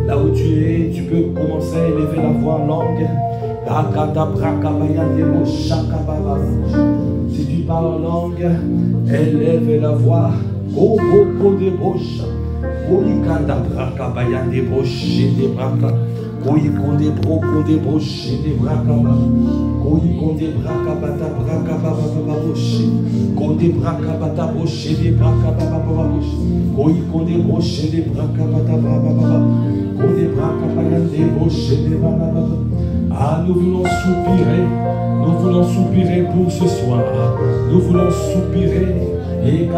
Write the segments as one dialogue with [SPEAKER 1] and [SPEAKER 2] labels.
[SPEAKER 1] Là où tu es, tu peux commencer à élever la voix en langue. Si tu parles en langue, élève la voix. Ah, nous voulons soupirer pour ce soir. Nous voulons soupirer. Et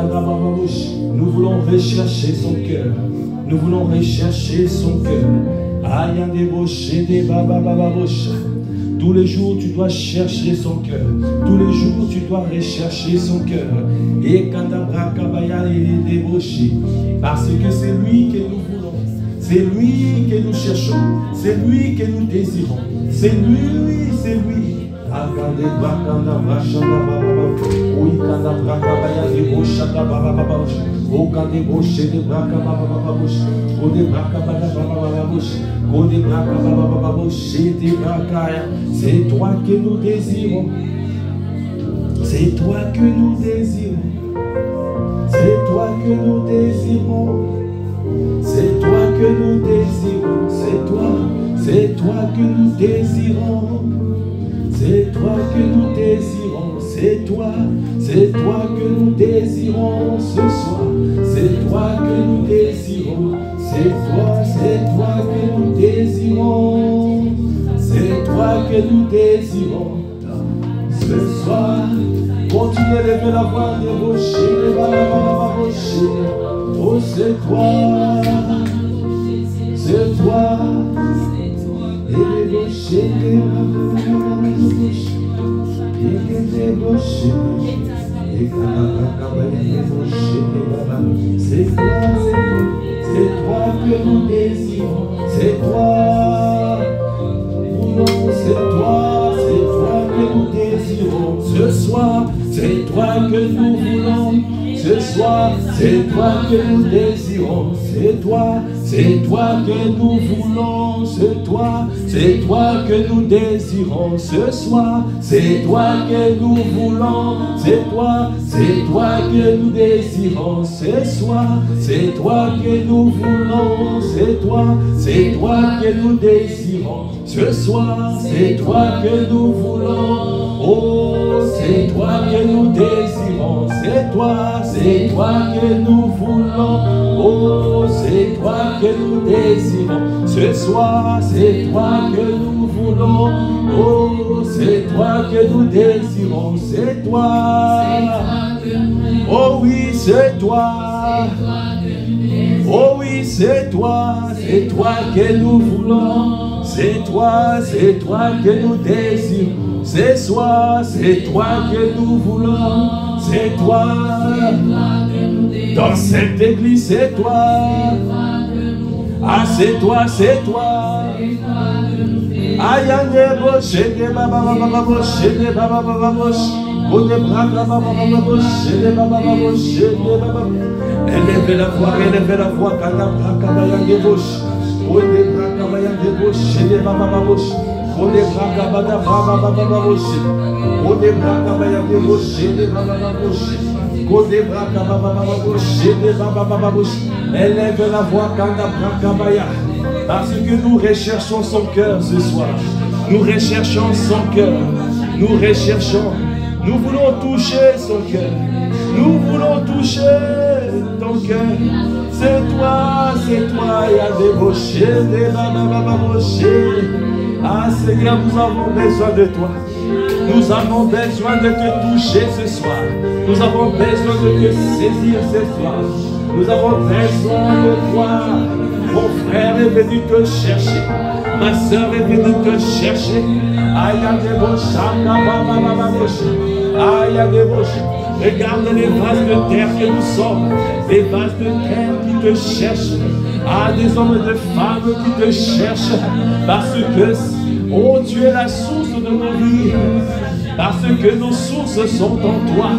[SPEAKER 1] nous voulons rechercher son cœur. Nous voulons rechercher son cœur. Tous les jours, tu dois chercher son cœur. Tous les jours, tu dois rechercher son cœur. Et parce que c'est lui que nous voulons. C'est lui que nous cherchons. C'est lui que nous désirons. C'est lui, c'est lui. C'est toi que nous désirons. C'est toi que nous désirons. C'est toi que nous désirons. C'est toi que nous désirons. C'est toi que nous désirons. C'est toi que nous désirons, c'est toi que nous désirons ce soir. C'est toi que nous désirons, c'est toi que nous désirons. C'est toi que nous désirons ce soir. Continue à lever la voix, débaucher, oh c'est toi, c'est toi. C'est toi que nous désirons, c'est toi, c'est toi que nous désirons ce soir, c'est toi que nous voulons ce soir, c'est toi que nous désirons, c'est toi que nous voulons, c'est toi que nous désirons ce soir, c'est toi que nous voulons, c'est toi que nous désirons ce soir, c'est toi que nous voulons, c'est toi que nous désirons ce soir, c'est toi que nous voulons, oh c'est toi que nous désirons, c'est toi que nous voulons, oh c'est toi que nous désirons ce soir, c'est toi que nous voulons, oh c'est toi que nous désirons, c'est toi, oh oui c'est toi, oh oui c'est toi que nous voulons, c'est toi que nous désirons, c'est toi que nous voulons, c'est toi, dans cette église c'est toi, ah c'est toi, ayande boche de baba baba boche de baba baba boche, de braga baba baba boche de baba boche de baba, élevez la voix, kana braga bayande boche, de braga bayande boche de baba baba boche, de braga bada baba baba boche, de braga bayande boche de baba baba boche. Élève la voix, parce que nous recherchons son cœur ce soir. Nous recherchons son cœur. Nous recherchons. Nous voulons toucher son cœur. Nous voulons toucher ton cœur. C'est toi, il y a des bochers, des babababochers. Ah Seigneur, nous avons besoin de toi. Nous avons besoin de te toucher ce soir. Nous avons besoin de te saisir ce soir. Nous avons besoin de toi. Mon frère est venu te chercher. Ma soeur est venue te chercher. Aïe, regarde les vases de terre que nous sommes. Des vases de terre qui te cherchent. Ah, des hommes et des femmes qui te cherchent. Parce que, oh, tu es la source de nos vies. Parce que nos sources sont en toi.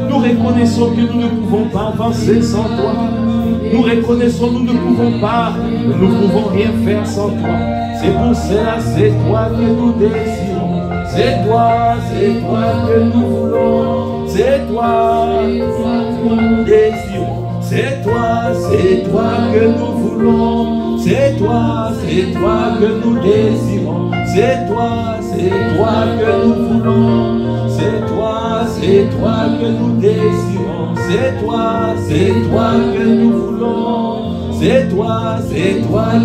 [SPEAKER 1] Nous reconnaissons que nous ne pouvons pas avancer sans toi. Nous reconnaissons, nous ne pouvons pas, nous ne pouvons rien faire sans toi. C'est pour cela, c'est toi que nous désirons. C'est toi que nous voulons. C'est toi que nous désirons. C'est toi que nous voulons. C'est toi que nous désirons. C'est toi que nous voulons. C'est toi que nous désirons. C'est toi que nous voulons. C'est toi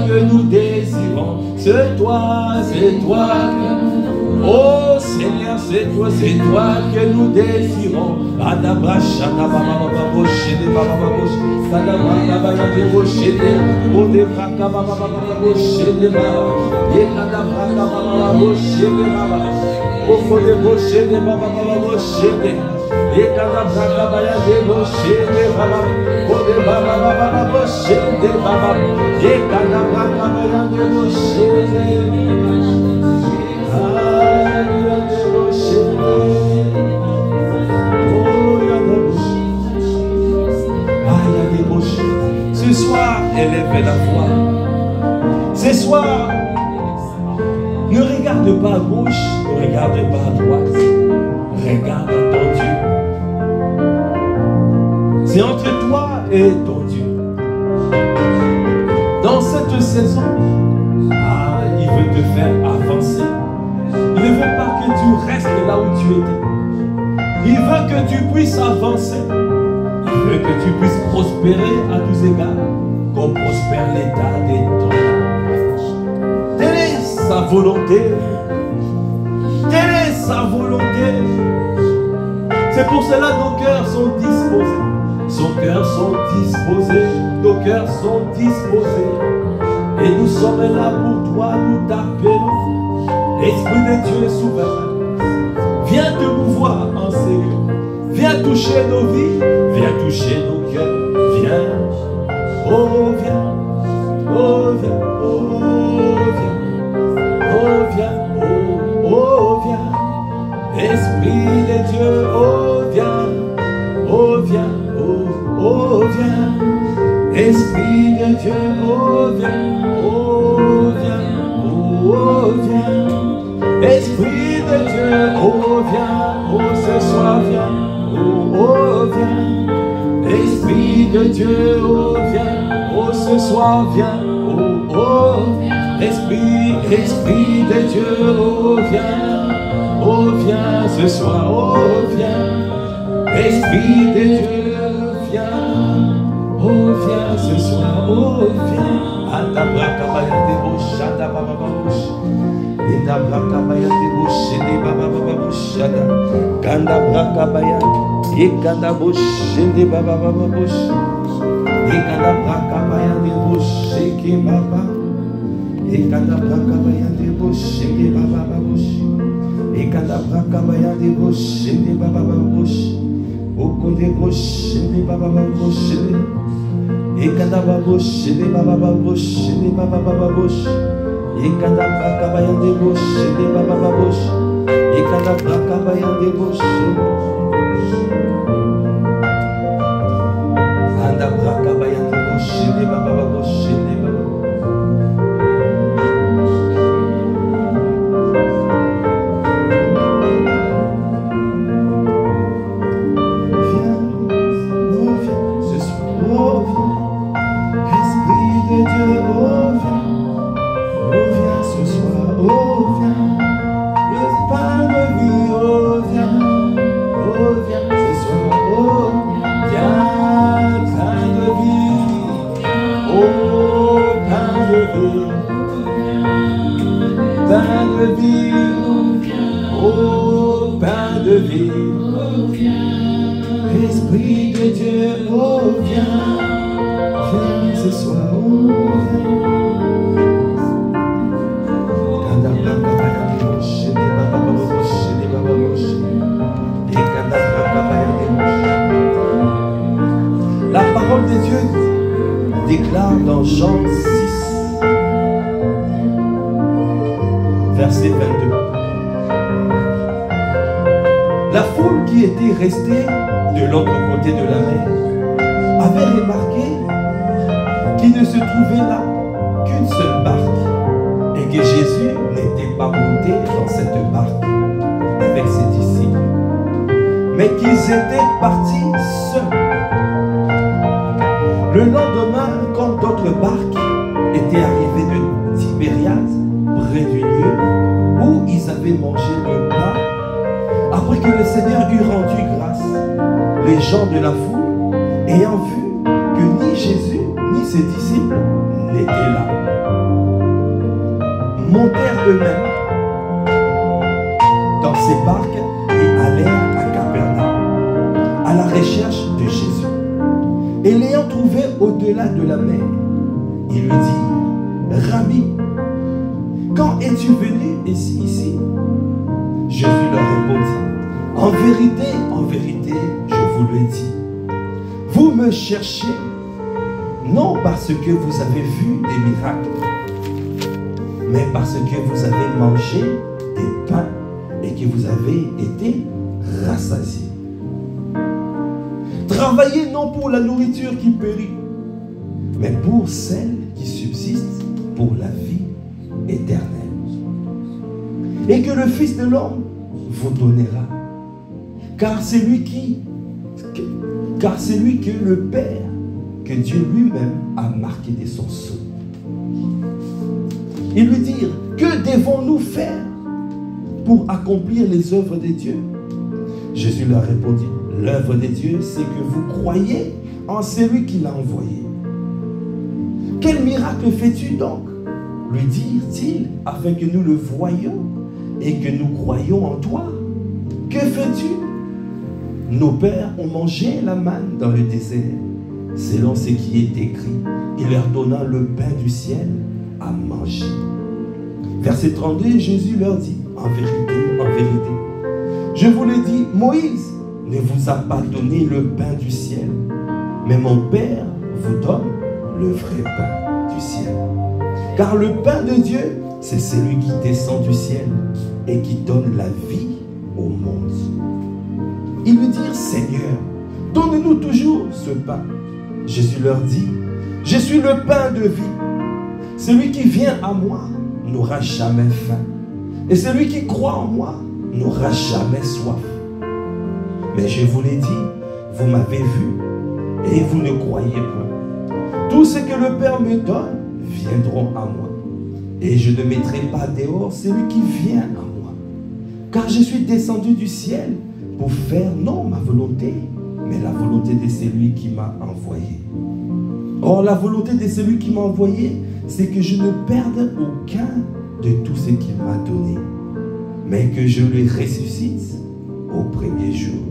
[SPEAKER 1] que nous désirons. C'est toi que nous... Oh Seigneur, c'est toi que nous désirons. Ce soir, élève la voix. Ce soir, ne regarde pas à gauche, ne regarde pas à droite. Regarde ton Dieu. C'est entre toi et ton Dieu. Dans cette saison, il veut te faire avancer. Il ne veut pas que tu restes là où tu étais. Il veut que tu puisses avancer. Il veut que tu puisses prospérer à tous égards, comme prospère l'état des temps. Telle est sa volonté. Telle est sa volonté. C'est pour cela que nos cœurs sont disposés. Nos cœurs sont disposés. Nos cœurs sont disposés. Et nous sommes là pour toi, nous t'appelons. Esprit de Dieu est souverain. Viens te mouvoir en Seigneur. Viens toucher nos vies. Viens toucher nos cœurs. Viens. Oh, viens. Oh, viens. Oh, viens. Oh, viens. Oh, viens. Esprit de Dieu. Oh, viens. Oh, viens. Oh, viens. Esprit de Dieu. Oh, viens. Oh, viens. Oh, viens. Esprit de Dieu. Oh, viens. Oh, ce soir, viens. Oh, viens. Esprit de Dieu. Oh, viens. Oh, ce soir, viens. Oh, Esprit de Dieu. Oh, viens. Oh, viens ce soir. Oh, viens. Esprit de Dieu. Viens. Oh, viens ce soir. Oh, viens. La parole de Dieu déclare dans Jean 6, verset 22. La foule qui était restée de l'autre côté de la mer avait remarqué
[SPEAKER 2] qu'il ne se trouvait là qu'une seule barque et que Jésus n'était pas monté dans cette barque avec ses disciples, mais qu'ils étaient partis seuls. Le lendemain, quand d'autres barques étaient arrivées de Tibériade, près du lieu où ils avaient mangé le pain, après que le Seigneur eut rendu grâce, les gens de la foule, ayant vu que ni Jésus ni ses disciples n'étaient là, montèrent eux-mêmes dans ces barques et allèrent à Capernaum à la recherche de Jésus. Et l'ayant trouvé au-delà de la mer, ils lui dirent: Rabbi, quand es-tu venu ici? Jésus leur répondit: en vérité, je vous le dis, vous me cherchez non parce que vous avez vu des miracles, mais parce que vous avez mangé des pains et que vous avez été rassasiés. Travaillez non pour la nourriture qui périt, mais pour celle qui subsiste pour la vie éternelle. Et que le Fils de l'homme vous donnera. Car c'est lui que le Père, que Dieu lui-même a marqué de son sceau. Ils lui dirent: que devons-nous faire pour accomplir les œuvres de Dieu? Jésus leur répondit: l'œuvre de Dieu, c'est que vous croyez en celui qui l'a envoyé. Quel miracle fais-tu donc? Lui dirent-ils, afin que nous le voyions et que nous croyions en toi. Que fais-tu? Nos pères ont mangé la manne dans le désert, selon ce qui est écrit. Il leur donna le pain du ciel à manger. Verset 32, Jésus leur dit: en vérité, je vous le dis, Moïse ne vous a pas donné le pain du ciel, mais mon Père vous donne le vrai pain du ciel. Car le pain de Dieu, c'est celui qui descend du ciel et qui donne la vie au monde. Ils lui dirent: Seigneur, donne-nous toujours ce pain. Jésus leur dit: je suis le pain de vie. Celui qui vient à moi n'aura jamais faim, et celui qui croit en moi n'aura jamais soif. Mais je vous l'ai dit, vous m'avez vu, et vous ne croyez point. Tout ce que le Père me donne viendront à moi, et je ne mettrai pas dehors celui qui vient à moi. Car je suis descendu du ciel pour faire non ma volonté, mais la volonté de celui qui m'a envoyé. Or, la volonté de celui qui m'a envoyé, c'est que je ne perde aucun de tout ce qu'il m'a donné, mais que je le ressuscite au premier jour.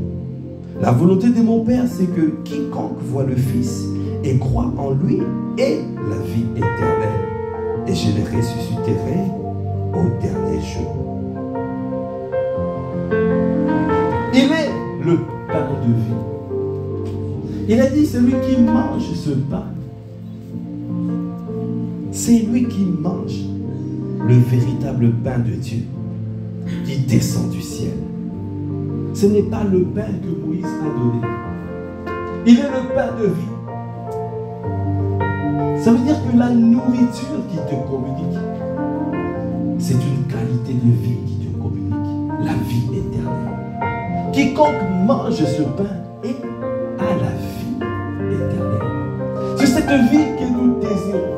[SPEAKER 2] La volonté de mon Père, c'est que quiconque voit le Fils et croit en lui ait la vie éternelle, et je le ressusciterai au dernier jour. Il est le pain de vie. Il a dit: celui qui mange ce pain, c'est lui qui mange le véritable pain de Dieu qui descend du ciel. Ce n'est pas le pain que Moïse a donné. Il est le pain de vie. Ça veut dire que la nourriture qui te communique, c'est une qualité de vie qui te communique, la vie éternelle. Quiconque mange ce pain est à la vie éternelle. C'est cette vie que nous désirons.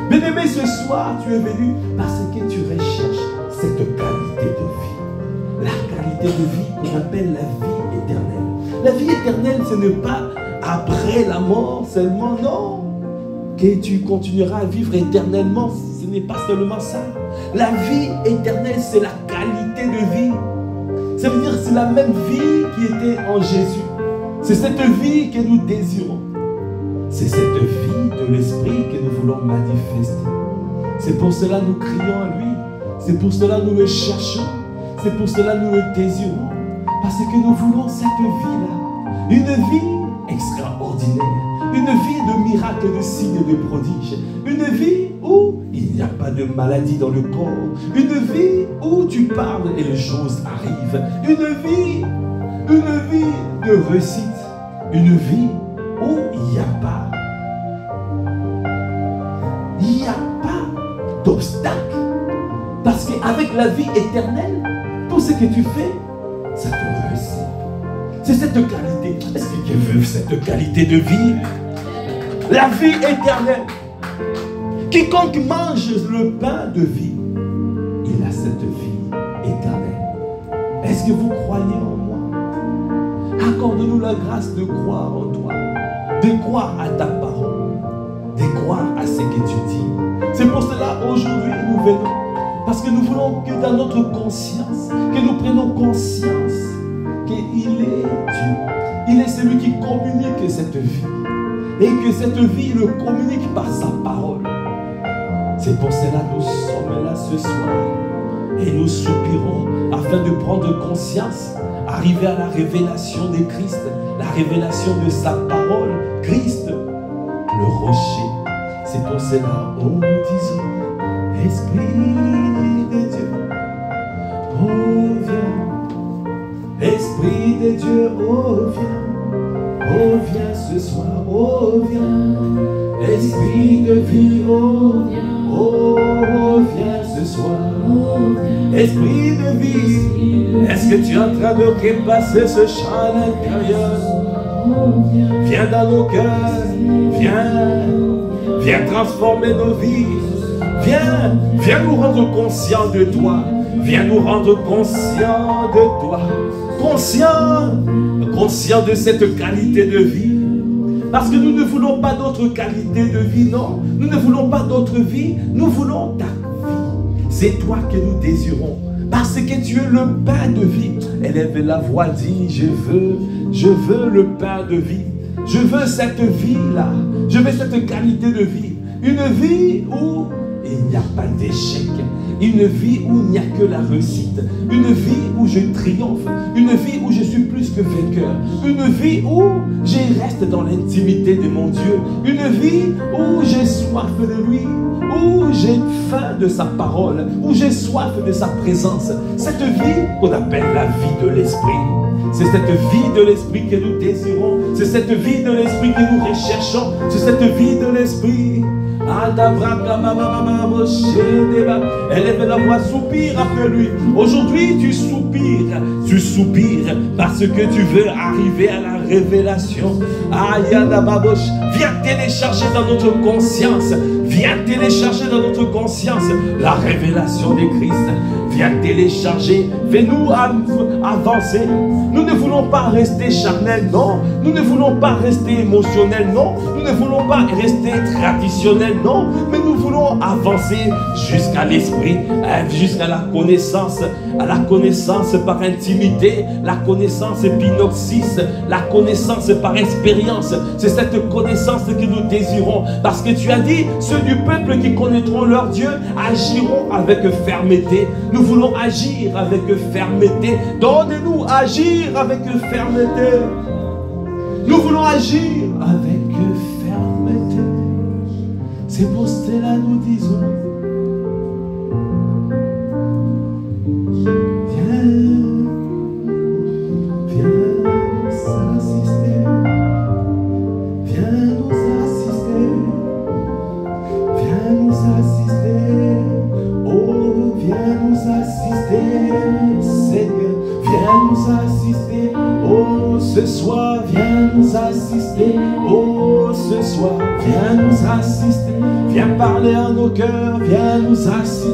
[SPEAKER 2] Bien-aimé, ce soir, tu es venu parce que tu recherches cette qualité de vie. La qualité de vie qu'on appelle la vie éternelle. La vie éternelle, ce n'est pas après la mort seulement, non. Que tu continueras à vivre éternellement, ce n'est pas seulement ça. La vie éternelle, c'est la qualité de vie. Ça veut dire que c'est la même vie qui était en Jésus. C'est cette vie que nous désirons. C'est cette vie de l'Esprit que nous voulons manifester. C'est pour cela que nous crions à lui. C'est pour cela que nous le cherchons. C'est pour cela que nous le désirons. Parce que nous voulons cette vie-là. Une vie extraordinaire. Une vie de miracles, de signes, de prodiges. Une vie où il n'y a pas de maladie dans le corps. Une vie où tu parles et les choses arrivent. Une vie de réussite. Une vie où il n'y a pas Il n'y a pas d'obstacle. Parce qu'avec la vie éternelle, tout ce que tu fais, ça te réussit. C'est cette qualité. Est-ce que quelqu'un veut cette qualité de vie? La vie éternelle. Quiconque mange le pain de vie, il a cette vie éternelle. Est-ce que vous croyez en moi? Accorde-nous la grâce de croire en toi, de croire à ta parole, de croire à ce que tu dis. C'est pour cela aujourd'hui nous venons, parce que nous voulons que dans notre conscience, que nous prenions conscience qu'il est Dieu. Il est celui qui communique cette vie. Et que cette vie le communique par sa parole. C'est pour cela que nous sommes là ce soir. Et nous soupirons afin de prendre conscience, arriver à la révélation de Christ, la révélation de sa parole. Christ, le rocher. C'est pour cela que nous disons, Esprit de Dieu, oh viens. Esprit de Dieu, oh viens. Oh viens ce soir, oh viens. Esprit de vie, oh viens. Oh viens ce soir. Esprit de vie. Est-ce que tu es en train de repasser ce chant à l'intérieur? Viens dans nos cœurs. Viens transformer nos vies. Viens nous rendre conscients de toi. Viens nous rendre conscients de toi. Conscient de cette qualité de vie. Parce que nous ne voulons pas d'autre qualité de vie, non. Nous ne voulons pas d'autre vie, nous voulons ta vie. C'est toi que nous désirons. Parce que tu es le pain de vie. Élève la voix, dis, je veux le pain de vie. Je veux cette vie-là. Je veux cette qualité de vie. Une vie où il n'y a pas d'échec. Une vie où il n'y a que la réussite. Une vie où je triomphe. Une vie où je suis plus que vainqueur. Une vie où je reste dans l'intimité de mon Dieu. Une vie où j'ai soif de lui. Où j'ai faim de sa parole. Où j'ai soif de sa présence. Cette vie qu'on appelle la vie de l'esprit. C'est cette vie de l'esprit que nous désirons. C'est cette vie de l'esprit que nous recherchons. C'est cette vie de l'esprit. Élève la voix, soupire après lui. Aujourd'hui tu soupires parce que tu veux arriver à la révélation. Viens télécharger dans notre conscience. Viens télécharger dans notre conscience la révélation de Christ. Viens télécharger. Fais-nous avancer. Nous ne voulons pas rester charnels, non. Nous ne voulons pas rester émotionnels, non. Nous ne voulons pas rester traditionnels, non. Mais nous voulons avancer jusqu'à l'esprit, jusqu'à la connaissance par intimité, la connaissance pinoxis, la connaissance par expérience. C'est cette connaissance que nous désirons. Parce que tu as dit, ceux du peuple qui connaîtront leur Dieu agiront avec fermeté. Nous voulons agir avec fermeté. Donne-nous agir avec fermeté. Nous voulons agir avec fermeté. C'est pour cela nous disons, viens nous assister. Viens nous assister. Viens nous assister. Oh, viens nous assister, Seigneur. Viens nous assister. Oh, ce soir, viens nous assister. Oh, ce soir, viens nous assister. Viens parler à nos cœurs, viens nous assister.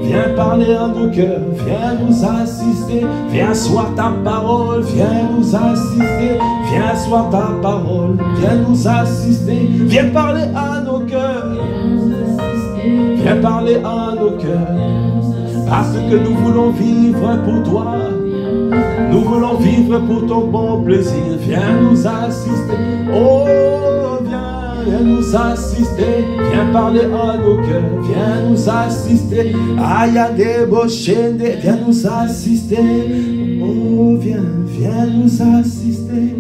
[SPEAKER 2] Viens parler à nos cœurs, viens nous assister. Viens soir ta parole, viens nous assister. Viens soir ta parole, viens nous assister. Viens parler à nos cœurs. Viens parler à nos cœurs. Parce que nous voulons vivre pour toi. Nous voulons vivre pour ton bon plaisir. Viens nous assister. Oh, viens nous assister. Viens parler à nos cœurs. Viens nous assister. Ayade Boshende. Viens nous assister. Oh, viens nous assister.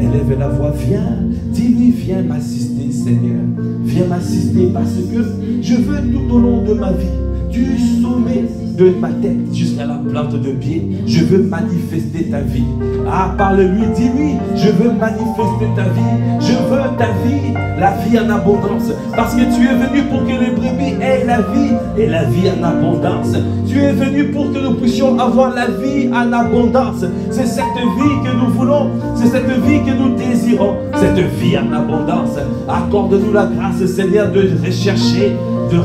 [SPEAKER 2] Élève la voix. Viens. Dis-lui, viens m'assister, Seigneur. Viens m'assister parce que je veux tout au long de ma vie du sommet de ma tête jusqu'à la plante de pied, je veux manifester ta vie. Ah, parle-lui, dis-lui, je veux manifester ta vie. Je veux ta vie, la vie en abondance. Parce que tu es venu pour que les brebis aient la vie et la vie en abondance. Tu es venu pour que nous puissions avoir la vie en abondance. C'est cette vie que nous voulons, c'est cette vie que nous désirons, cette vie en abondance. Accorde-nous la grâce, Seigneur, de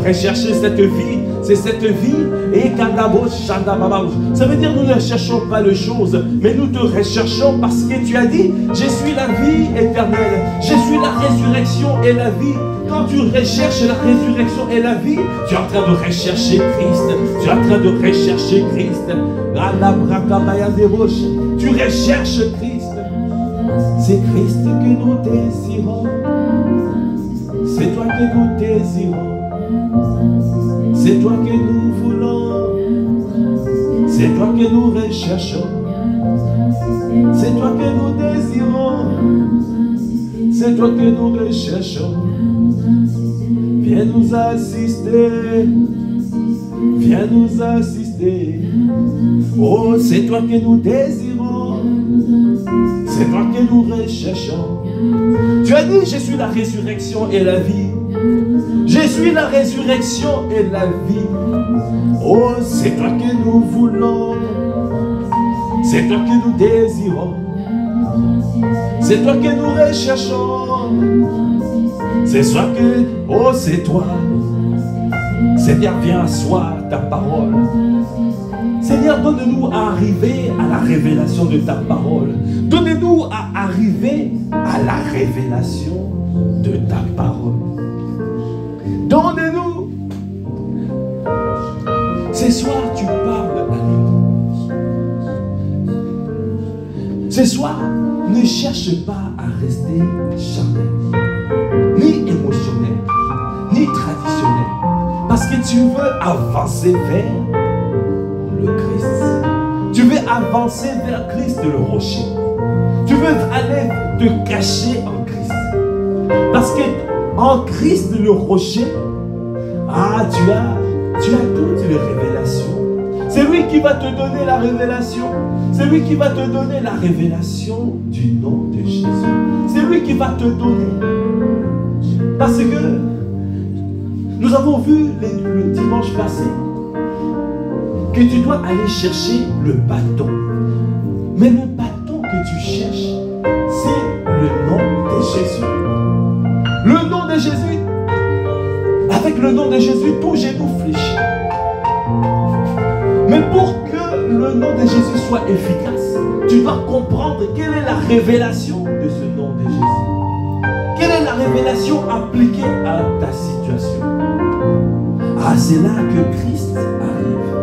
[SPEAKER 2] rechercher cette vie. C'est cette vie, et ça veut dire que nous ne cherchons pas les choses, mais nous te recherchons parce que tu as dit, je suis la vie éternelle, je suis la résurrection et la vie. Quand tu recherches la résurrection et la vie, tu es en train de rechercher Christ, tu es en train de rechercher Christ. Tu recherches Christ, c'est Christ que nous désirons, c'est toi que nous désirons. C'est toi que nous voulons, c'est toi que nous recherchons, c'est toi que nous désirons, c'est toi que nous recherchons. Viens nous assister, viens nous assister. Oh, c'est toi que nous désirons, c'est toi que nous recherchons. Tu as dit, je suis la résurrection et la vie. Je suis la résurrection et la vie. Oh, c'est toi que nous voulons, c'est toi que nous désirons, c'est toi que nous recherchons, c'est toi que, oh, c'est toi. Seigneur, viens asseoir ta parole. Seigneur, donne-nous à arriver à la révélation de ta parole. Donne-nous à arriver à la révélation de ta parole. Donne-nous. Ce soir, tu parles à nous. Ce soir, ne cherche pas à rester charnel, ni émotionnel, ni traditionnel. Parce que tu veux avancer vers le Christ. Tu veux avancer vers Christ le rocher. Tu veux aller te cacher en Christ. Parce que en Christ le rocher, ah, tu as toutes les révélations. C'est lui qui va te donner la révélation. C'est lui qui va te donner la révélation du nom de Jésus. C'est lui qui va te donner. Parce que nous avons vu le dimanche passé que tu dois aller chercher le bâton. Mais le bâton que tu cherches, c'est le nom de Jésus. Le nom de Jésus. Avec le nom de Jésus, tout genou fléchit. Mais pour que le nom de Jésus soit efficace, tu dois comprendre quelle est la révélation de ce nom de Jésus. Quelle est la révélation appliquée à ta situation? Ah, c'est là que Christ arrive.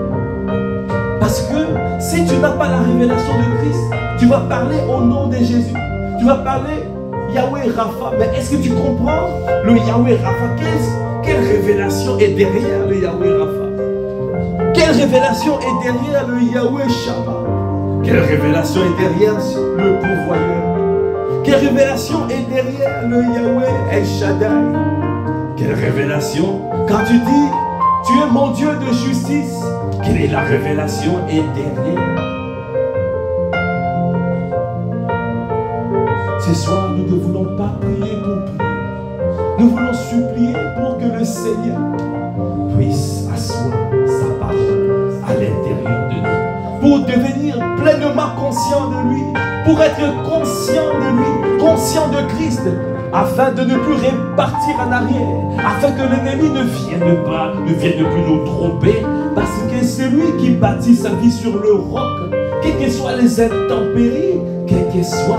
[SPEAKER 2] Parce que si tu n'as pas la révélation de Christ, tu vas parler au nom de Jésus. Tu vas parler Yahweh Rapha. Mais est-ce que tu comprends le Yahweh Rapha? Quelle révélation est derrière le Yahweh Rapha? Quelle révélation est derrière le Yahweh Shabbat? Quelle révélation est derrière le pourvoyeur? Quelle révélation est derrière le Yahweh El Shaddai? Quelle révélation? Quand tu dis, tu es mon Dieu de justice, quelle est la révélation est derrière? Ce soir, nous ne voulons pas prier pour prier. Nous voulons supplier pour que le Seigneur puisse asseoir sa parole à l'intérieur de nous. Pour devenir pleinement conscient de lui. Pour être conscient de lui, conscient de Christ. Afin de ne plus repartir en arrière. Afin que l'ennemi ne vienne plus nous tromper. Parce que c'est lui qui bâtit sa vie sur le roc. Quelles que soient les intempéries, quelles que soient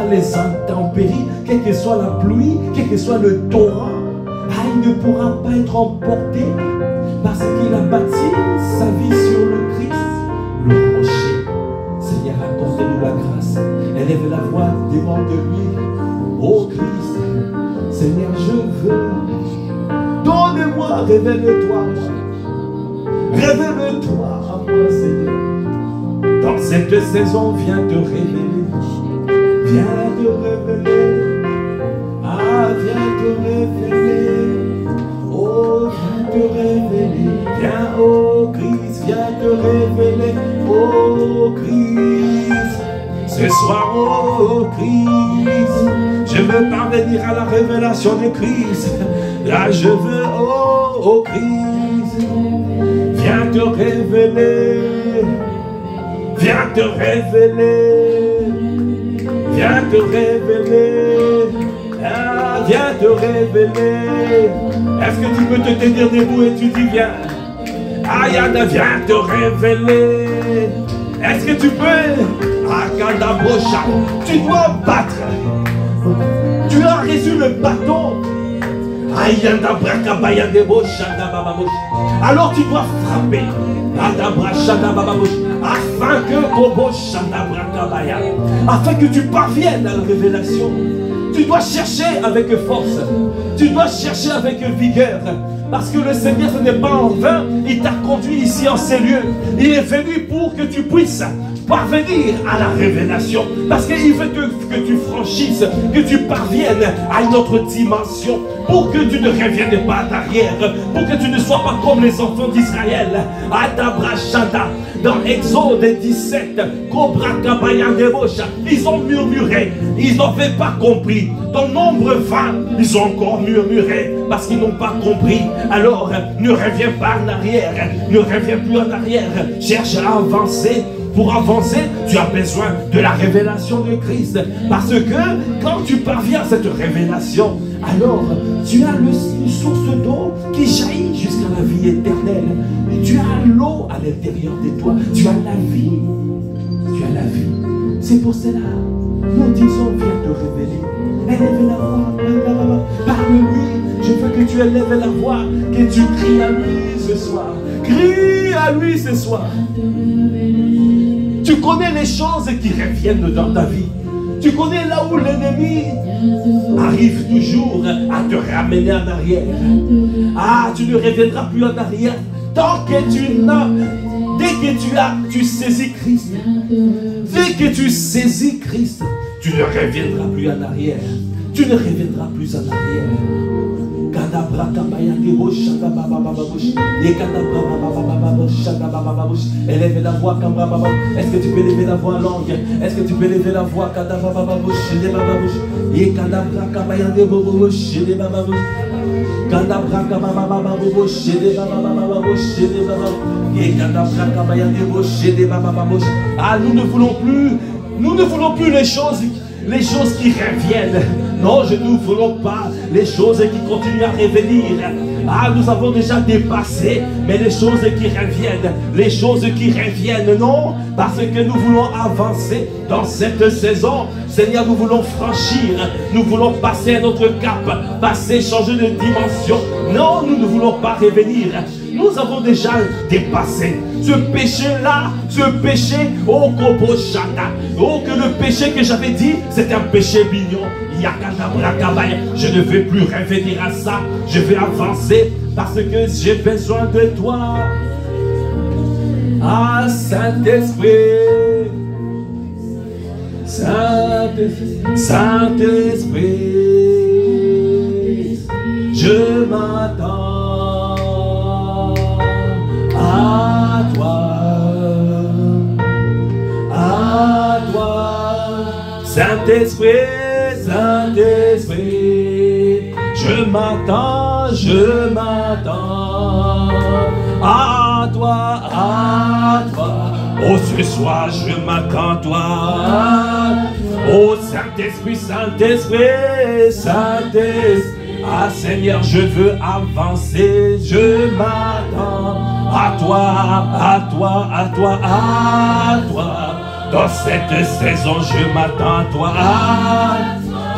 [SPEAKER 2] quelle que soit la pluie, quel que soit le torrent, il ne pourra pas être emporté parce qu'il a bâti sa vie sur le Christ, le rocher. Seigneur, accorde-nous la grâce. Élève la voix, demande de lui. Oh Christ, Seigneur, je veux. Donne-moi, révèle-toi à moi. Révèle-toi à moi, Seigneur. Dans cette saison, viens te révéler. Viens te révéler. Ah, viens te révéler. Oh, viens te révéler. Viens, oh soir, oh Christ, je veux parvenir à la révélation de Christ. Là, je veux, oh Christ, viens te révéler, viens te révéler, viens te révéler, ah, viens te révéler. Est-ce que tu peux te tenir debout et tu dis viens? Ayana, viens te révéler. Est-ce que tu peux? Akadabrocha, tu dois battre. Tu as reçu le bâton. Ayana brakabaya debocha dabababosh. Alors tu dois frapper. Adabracha dabababosh. Afin que Kobocha dabrakabaya, afin que tu parviennes à la révélation. Tu dois chercher avec force. Tu dois chercher avec vigueur. Parce que le Seigneur, ce n'est pas en vain. Il t'a conduit ici en ces lieux. Il est venu pour que tu puisses parvenir à la révélation. Parce qu'il veut que tu franchisses, que tu parviennes à une autre dimension. Pour que tu ne reviennes pas d'arrière. Pour que tu ne sois pas comme les enfants d'Israël. Adabrachada. Dans Exode 17, ils ont murmuré, ils n'avaient pas compris. Dans Nombre 20, ils ont encore murmuré parce qu'ils n'ont pas compris. Alors, ne reviens pas en arrière, ne reviens plus en arrière. Cherche à avancer. Pour avancer, tu as besoin de la révélation de Christ. Parce que quand tu parviens à cette révélation, alors tu as une source d'eau qui jaillit jusqu'à la vie éternelle. Et tu as l'eau à l'intérieur de toi. Tu as la vie. Tu as la vie. C'est pour cela, nous disons, viens te révéler. Élève la voix. Parle-lui. Je veux que tu élèves la voix. Que tu cries à lui ce soir. Crie à lui ce soir. Tu connais les choses qui reviennent dans ta vie. Tu connais là où l'ennemi arrive toujours à te ramener en arrière. Ah, tu ne reviendras plus en arrière tant que tu n'as. Dès que tu saisis Christ. Dès que tu saisis Christ, tu ne reviendras plus en arrière. Tu ne reviendras plus en arrière. Élève la voix. Est-ce que tu peux élever la voix en langue? Est-ce que tu peux élever la voix? Ah, nous ne voulons plus les choses qui reviennent. Non, nous ne voulons pas les choses qui continuent à revenir. Ah, nous avons déjà dépassé, mais les choses qui reviennent, non, parce que nous voulons avancer dans cette saison. Seigneur, nous voulons franchir, nous voulons passer à notre cap, changer de dimension. Non, nous ne voulons pas revenir. Nous avons déjà dépassé ce péché-là, oh Kobochata. Oh, que le péché que j'avais dit, c'est un péché mignon. Je ne vais plus revenir à ça. Je vais avancer parce que j'ai besoin de toi. Ah, Saint-Esprit, Saint-Esprit, je m'attends à toi, Saint-Esprit, Saint-Esprit, je m'attends à toi, oh, ce soir je m'attends à toi, oh, Saint-Esprit, Saint-Esprit, Saint-Esprit. Ah, Seigneur, je veux avancer, je m'attends à toi. Dans cette saison, je m'attends à toi.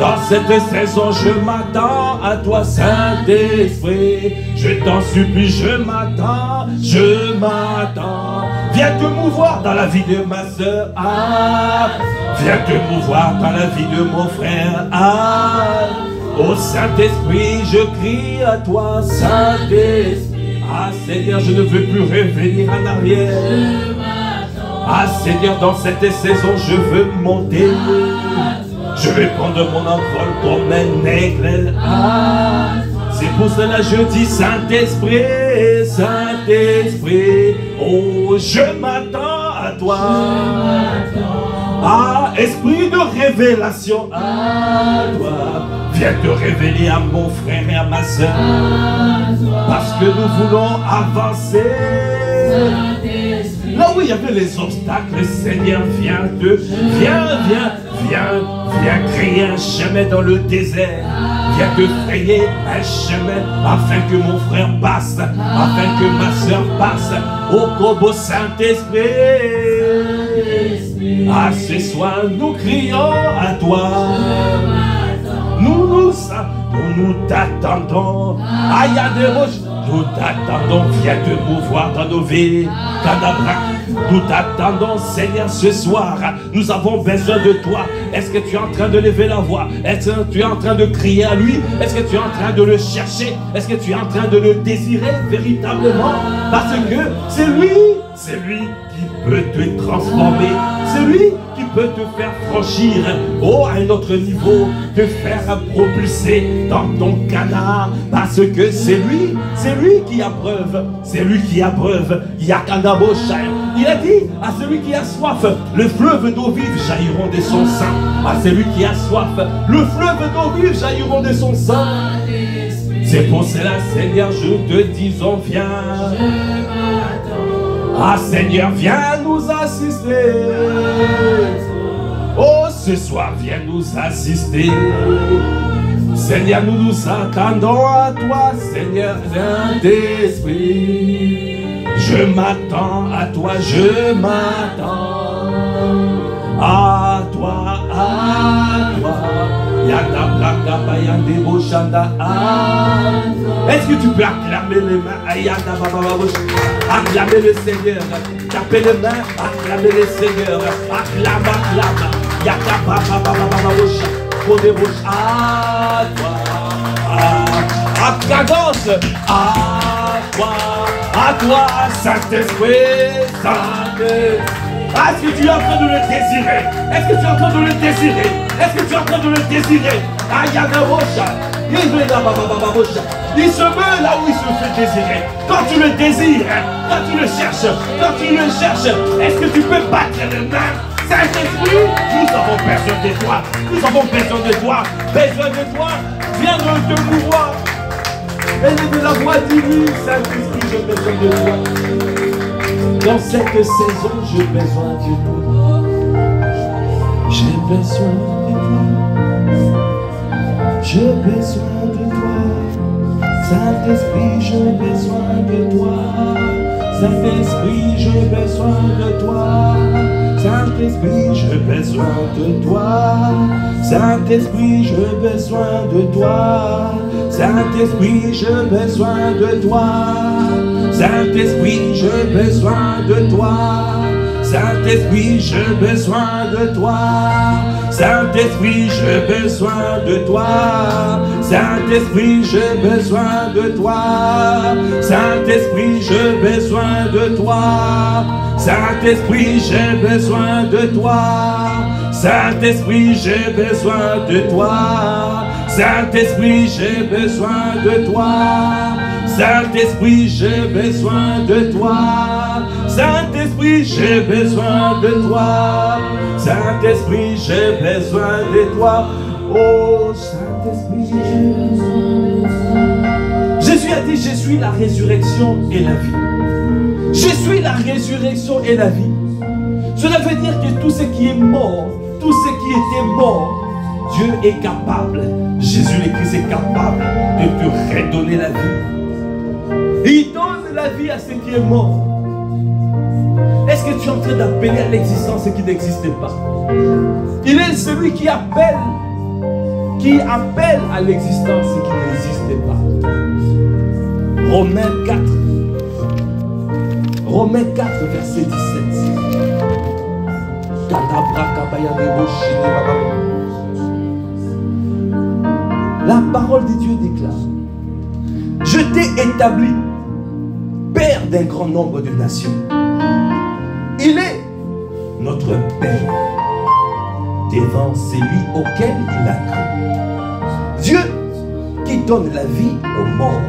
[SPEAKER 2] Dans cette saison, je m'attends à toi, Saint-Esprit. Je t'en supplie, je m'attends. Viens te mouvoir dans la vie de ma soeur. Ah, viens te mouvoir dans la vie de mon frère. Ah, oh Saint-Esprit, je crie à toi, Saint-Esprit. Ah, Seigneur, je ne veux plus revenir en arrière. Ah, Seigneur, dans cette saison, je veux monter. Je vais prendre mon envol comme un aigle. Ah, c'est pour cela que je dis Saint-Esprit, Saint-Esprit. Oh, je m'attends à toi. Ah, esprit de révélation, à toi. Viens te révéler à mon frère et à ma soeur. Parce que nous voulons avancer. Là où il y avait les obstacles, le Seigneur viens créer un chemin dans le désert. Viens te frayer un chemin afin que mon frère passe, afin que ma soeur passe. Ô Kobo Saint-Esprit, à ce soir nous crions à toi. Nous t'attendons. Aïe, nous t'attendons. Viens te mouvoir dans nos vies. Nous t'attendons, Seigneur, ce soir. Nous avons besoin de toi. Est-ce que tu es en train de lever la voix? Est-ce que tu es en train de crier à lui? Est-ce que tu es en train de le chercher? Est-ce que tu es en train de le désirer véritablement? Parce que c'est lui qui peut te transformer. C'est lui qui peut te faire franchir à un autre niveau, te faire propulser dans ton canard, parce que c'est lui qui a preuve, c'est lui qui a preuve. Il a dit à celui qui a soif, le fleuve d'eau vive jailliront de son sein. À celui qui a soif, le fleuve d'eau vive jailliront de son sein. C'est pour cela, Seigneur, je te dis, on vient. Ah Seigneur, viens nous assister. Oh, ce soir, viens nous assister. Seigneur, nous nous attendons à toi, Seigneur Saint-Esprit. Je m'attends à toi, je m'attends à toi, à toi. Est-ce que tu peux acclamer les mains? Acclamer le Seigneur. Taper les mains, acclamer le Seigneur. Acclame, acclame. À toi. À cadence. À toi, Saint-Esprit, Saint-Esprit. Est-ce que tu es en train de le désirer? Est-ce que tu es en train de le désirer? Est-ce que tu es en train de le désirer? Il se met là où il se fait désirer. Quand tu le désires, quand tu le cherches, est-ce que tu peux battre les mains? Saint-Esprit, nous avons besoin de toi. Nous avons besoin de toi. Besoin de toi. Viens de te mouvoir. Élève la voix divine. Saint-Esprit, j'ai besoin de toi. Dans cette saison, j'ai besoin de toi. J'ai besoin de toi. J'ai besoin de toi. Saint-Esprit, j'ai besoin de toi. Saint-Esprit, j'ai besoin de toi. Saint-Esprit, j'ai besoin de toi. Saint-Esprit, j'ai besoin de toi. Saint-Esprit, j'ai besoin de toi. Saint-Esprit, j'ai besoin de toi. Saint-Esprit, j'ai besoin de toi. Saint-Esprit, j'ai besoin de toi. Saint-Esprit, j'ai besoin de toi. Saint-Esprit, j'ai besoin de toi. Saint-Esprit, j'ai besoin de toi. Saint-Esprit, j'ai besoin de toi. Saint-Esprit, j'ai besoin de toi. Saint-Esprit, j'ai besoin de toi. Saint-Esprit, j'ai besoin de toi. Saint-Esprit, j'ai besoin de toi. Oh, Saint-Esprit, j'ai besoin de toi. Jésus a dit, je suis la résurrection et la vie. Je suis la résurrection et la vie. Cela veut dire que tout ce qui est mort, tout ce qui était mort, Dieu est capable. Jésus le Christ est capable de te redonner la vie. Il donne la vie à ce qui est mort. Est-ce que tu es en train d'appeler à l'existence ce qui n'existait pas? Il est celui qui appelle à l'existence ce qui n'existait pas. Romains 4. Romains 4, verset 17. La parole de Dieu déclare: je t'ai établi Père d'un grand nombre de nations. Il est notre Père devant celui auquel il a cru. Dieu qui donne la vie aux morts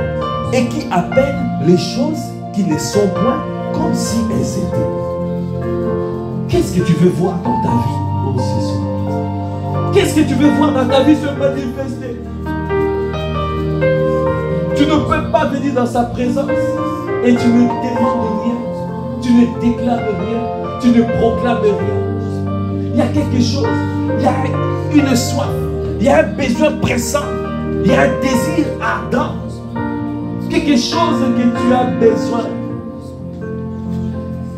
[SPEAKER 2] et qui appelle les choses qui ne sont point comme si elles étaient. Qu'est-ce que tu veux voir dans ta vie? ce soir. Qu'est-ce que tu veux voir dans ta vie se manifester? Tu ne peux pas venir dans sa présence et tu ne demandes rien. Tu ne déclares rien. Tu ne proclames rien. Il y a quelque chose. Il y a une soif. Il y a un besoin pressant. Il y a un désir ardent. Quelque chose que tu as besoin.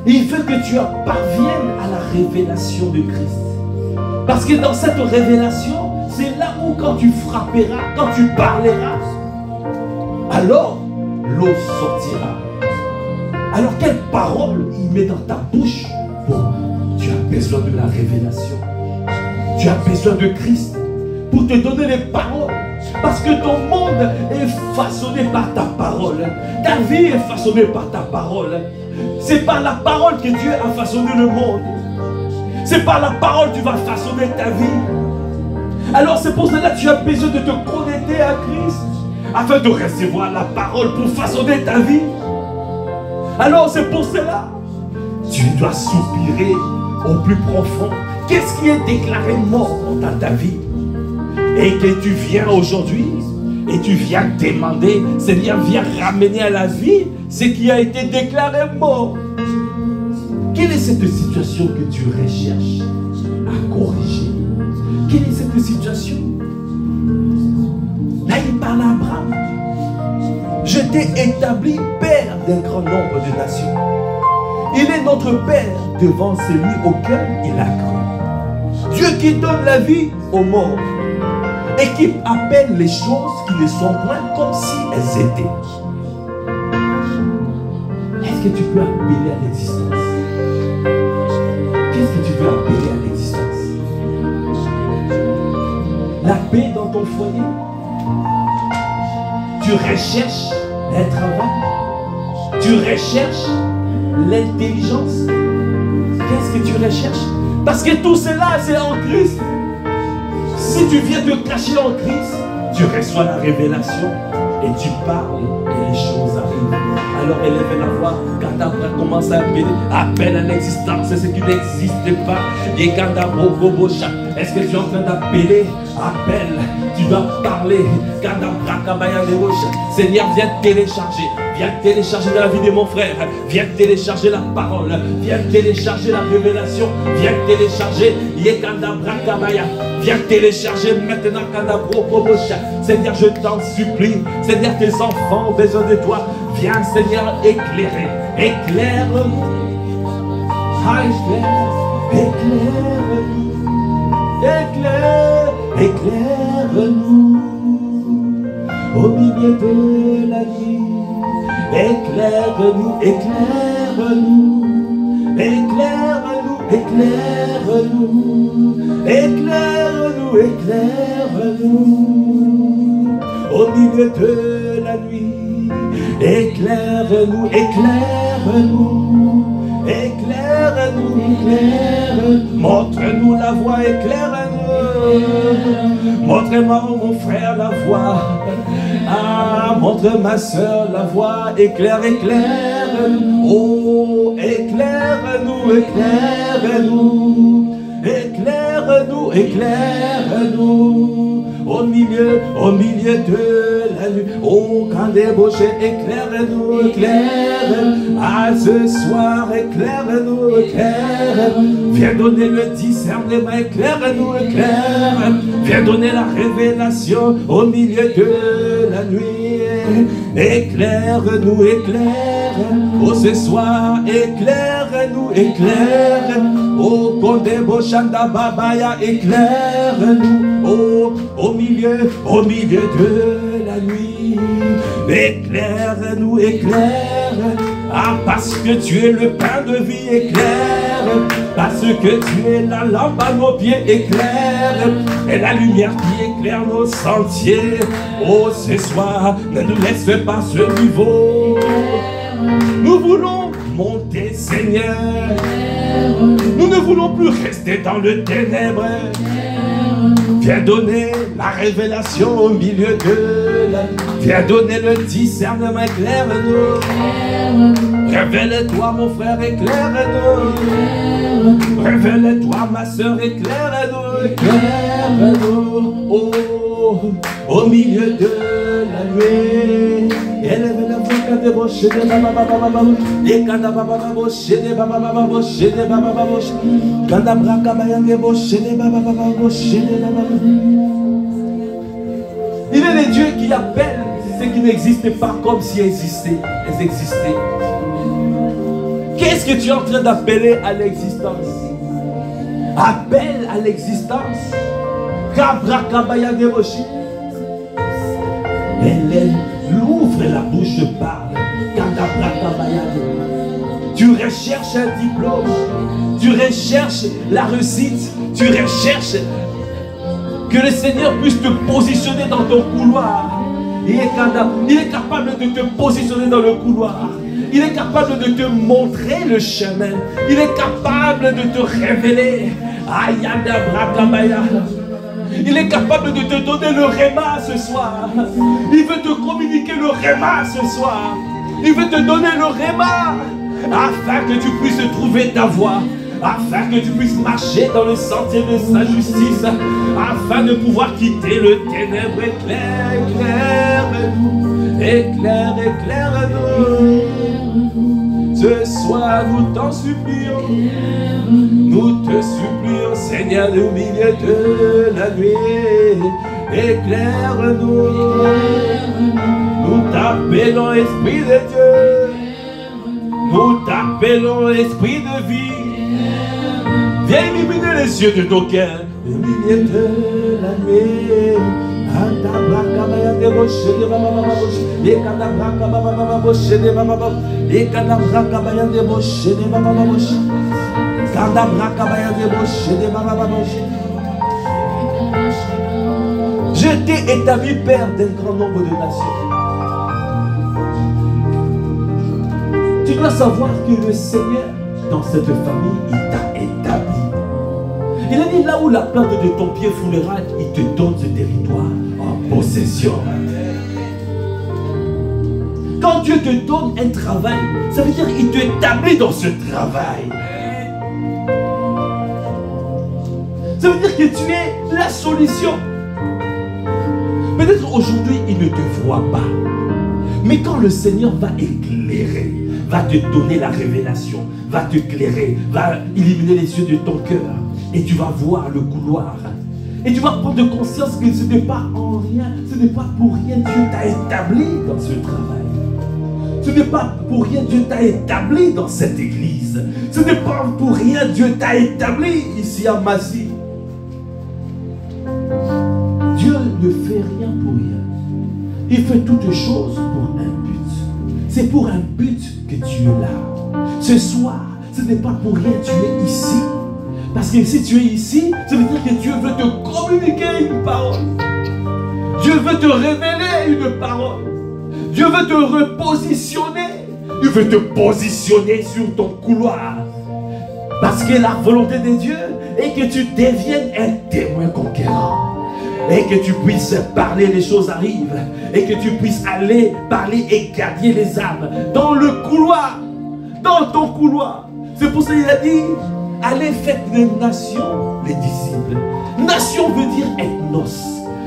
[SPEAKER 2] Il veut que tu parviennes à la révélation de Christ. Parce que dans cette révélation, c'est là où quand tu frapperas, quand tu parleras, alors l'eau sortira. Alors quelle parole il met dans ta bouche? Bon, tu as besoin de la révélation. Tu as besoin de Christ pour te donner les paroles. Parce que ton monde est façonné par ta parole. Ta vie est façonnée par ta parole. C'est par la parole que Dieu a façonné le monde. C'est par la parole que tu vas façonner ta vie. Alors c'est pour cela que tu as besoin de te connecter à Christ afin de recevoir la parole pour façonner ta vie. Alors c'est pour cela que tu dois soupirer au plus profond. Qu'est-ce qui est déclaré mort dans ta vie? Et que tu viens aujourd'hui et tu viens demander, Seigneur, viens ramener à la vie ce qui a été déclaré mort. Quelle est cette situation que tu recherches à corriger? Quelle est cette situation? Là, il parle à Abraham. Je t'ai établi père d'un grand nombre de nations. Il est notre père devant celui auquel il a cru. Dieu qui donne la vie aux morts et qui appelle les choses qui ne sont point comme si elles étaient. Est-ce que tu peux appeler à l'existence? Qu'est-ce que tu veux appeler à l'existence? La paix dans ton foyer? Tu recherches un travail? Tu recherches l'intelligence? Qu'est-ce que tu recherches? Parce que tout cela, c'est en Christ. Si tu viens te cacher en Christ, tu reçois la révélation et tu parles et les choses arrivent. Alors élève la voix, quand Abraham commence à appeler, appelle à l'existence ce qui n'existe pas. Et quand est-ce que tu es en train d'appeler? Appelle, tu dois parler. Seigneur, viens télécharger. Viens télécharger dans la vie de mon frère. Viens télécharger la parole. Viens télécharger la révélation. Viens télécharger. Viens télécharger maintenant. Seigneur, je t'en supplie. Seigneur, tes enfants ont besoin de toi. Viens, Seigneur, éclairer. Éclaire-nous. Éclaire-nous. Éclaire-nous. Au milieu de la nuit. Éclaire-nous, éclaire-nous, éclaire-nous, éclaire-nous, éclaire-nous, éclaire-nous, au milieu de la nuit. Éclaire-nous, éclaire-nous, éclaire-nous, éclaire-nous. Montre-nous la voie, éclaire-nous. Montre-moi, mon frère, la voie. Ah, montre ma soeur la voie, éclaire, éclaire. Oh, éclaire-nous, éclaire-nous. Éclaire-nous, éclaire-nous. Au milieu de la nuit. Oh, quand débauché, éclaire-nous, éclaire. Ah, ce soir, éclaire-nous, éclaire. Viens donner le discernement, éclaire-nous, éclaire. Viens donner la révélation au milieu de la nuit. Éclaire-nous, éclaire. Oh, ce soir, éclaire-nous, éclaire. Oh, Kondebo Shanda Babaya, éclaire-nous. Oh, au milieu de la nuit. Éclaire-nous, éclaire. Ah, parce que tu es le pain de vie, éclaire. Parce que tu es la lampe à nos pieds, éclaire. Et la lumière qui éclaire nos sentiers. Oh, ce soir, ne nous laisse pas ce niveau. Nous voulons monter, Seigneur. Nous ne voulons plus rester dans le ténèbre. Viens donner la révélation au milieu de la nuit. Viens donner le discernement, éclaire-nous. Révèle-toi mon frère, éclaire-nous. Révèle-toi ma soeur, éclaire-nous. Éclaire-nous. Oh, au milieu de la nuit. Élève la voix quand de boche de baba baba. Et quand baba boche de baba baba boche de baba baba boche. Quand braka bayange boche de baba baba boche de baba. Il est les dieux qui appellent ce qui n'existait pas comme si elles existaient. Qu'est-ce que tu es en train d'appeler à l'existence? Appelle à l'existence. Elle ouvre la bouche, parle. Tu recherches un diplôme. Tu recherches la réussite. Tu recherches que le Seigneur puisse te positionner dans ton couloir. Il est capable de te positionner dans le couloir. Il est capable de te montrer le chemin. Il est capable de te révéler. Il est capable de te donner le réma ce soir. Il veut te communiquer le réma ce soir. Il veut te donner le réma afin que tu puisses trouver ta voie, afin que tu puisses marcher dans le sentier de sa justice, afin de pouvoir quitter le ténèbre. Éclaire-nous, éclaire-nous. Ce soir, nous t'en supplions. Nous te supplions, Seigneur, au milieu de la nuit. Éclaire-nous. Nous t'appelons, Esprit de Dieu. Nous t'appelons, Esprit de vie. Viens illuminer les yeux de ton cœur. Au milieu de la nuit. Je t'ai établi père d'un grand nombre de nations. Tu dois savoir que le Seigneur, dans cette famille, il t'a établi. Il a dit, là où la plante de ton pied foulera, il te donne ce territoire en possession. Quand Dieu te donne un travail, ça veut dire qu'il t'établit dans ce travail. Ça veut dire que tu es la solution. Peut-être aujourd'hui, il ne te voit pas. Mais quand le Seigneur va éclairer, va te donner la révélation, va t'éclairer, va illuminer les yeux de ton cœur, et tu vas voir le couloir. Et tu vas prendre conscience que ce n'est pas en rien, ce n'est pas pour rien Dieu t'a établi dans ce travail. Ce n'est pas pour rien Dieu t'a établi dans cette église. Ce n'est pas pour rien Dieu t'a établi ici à Massy. Dieu ne fait rien pour rien. Il fait toutes choses pour un but. C'est pour un but que tu es là. Ce soir, ce n'est pas pour rien tu es ici. Parce que si tu es ici, ça veut dire que Dieu veut te communiquer une parole. Dieu veut te révéler une parole. Dieu veut te repositionner. Il veut te positionner sur ton couloir. Parce que la volonté de Dieu est que tu deviennes un témoin conquérant. Et que tu puisses parler, les choses arrivent. Et que tu puisses aller parler et gagner les âmes. Dans le couloir. Dans ton couloir. C'est pour ça qu'il a dit, allez faites les nations, les disciples. Nation veut dire ethnos.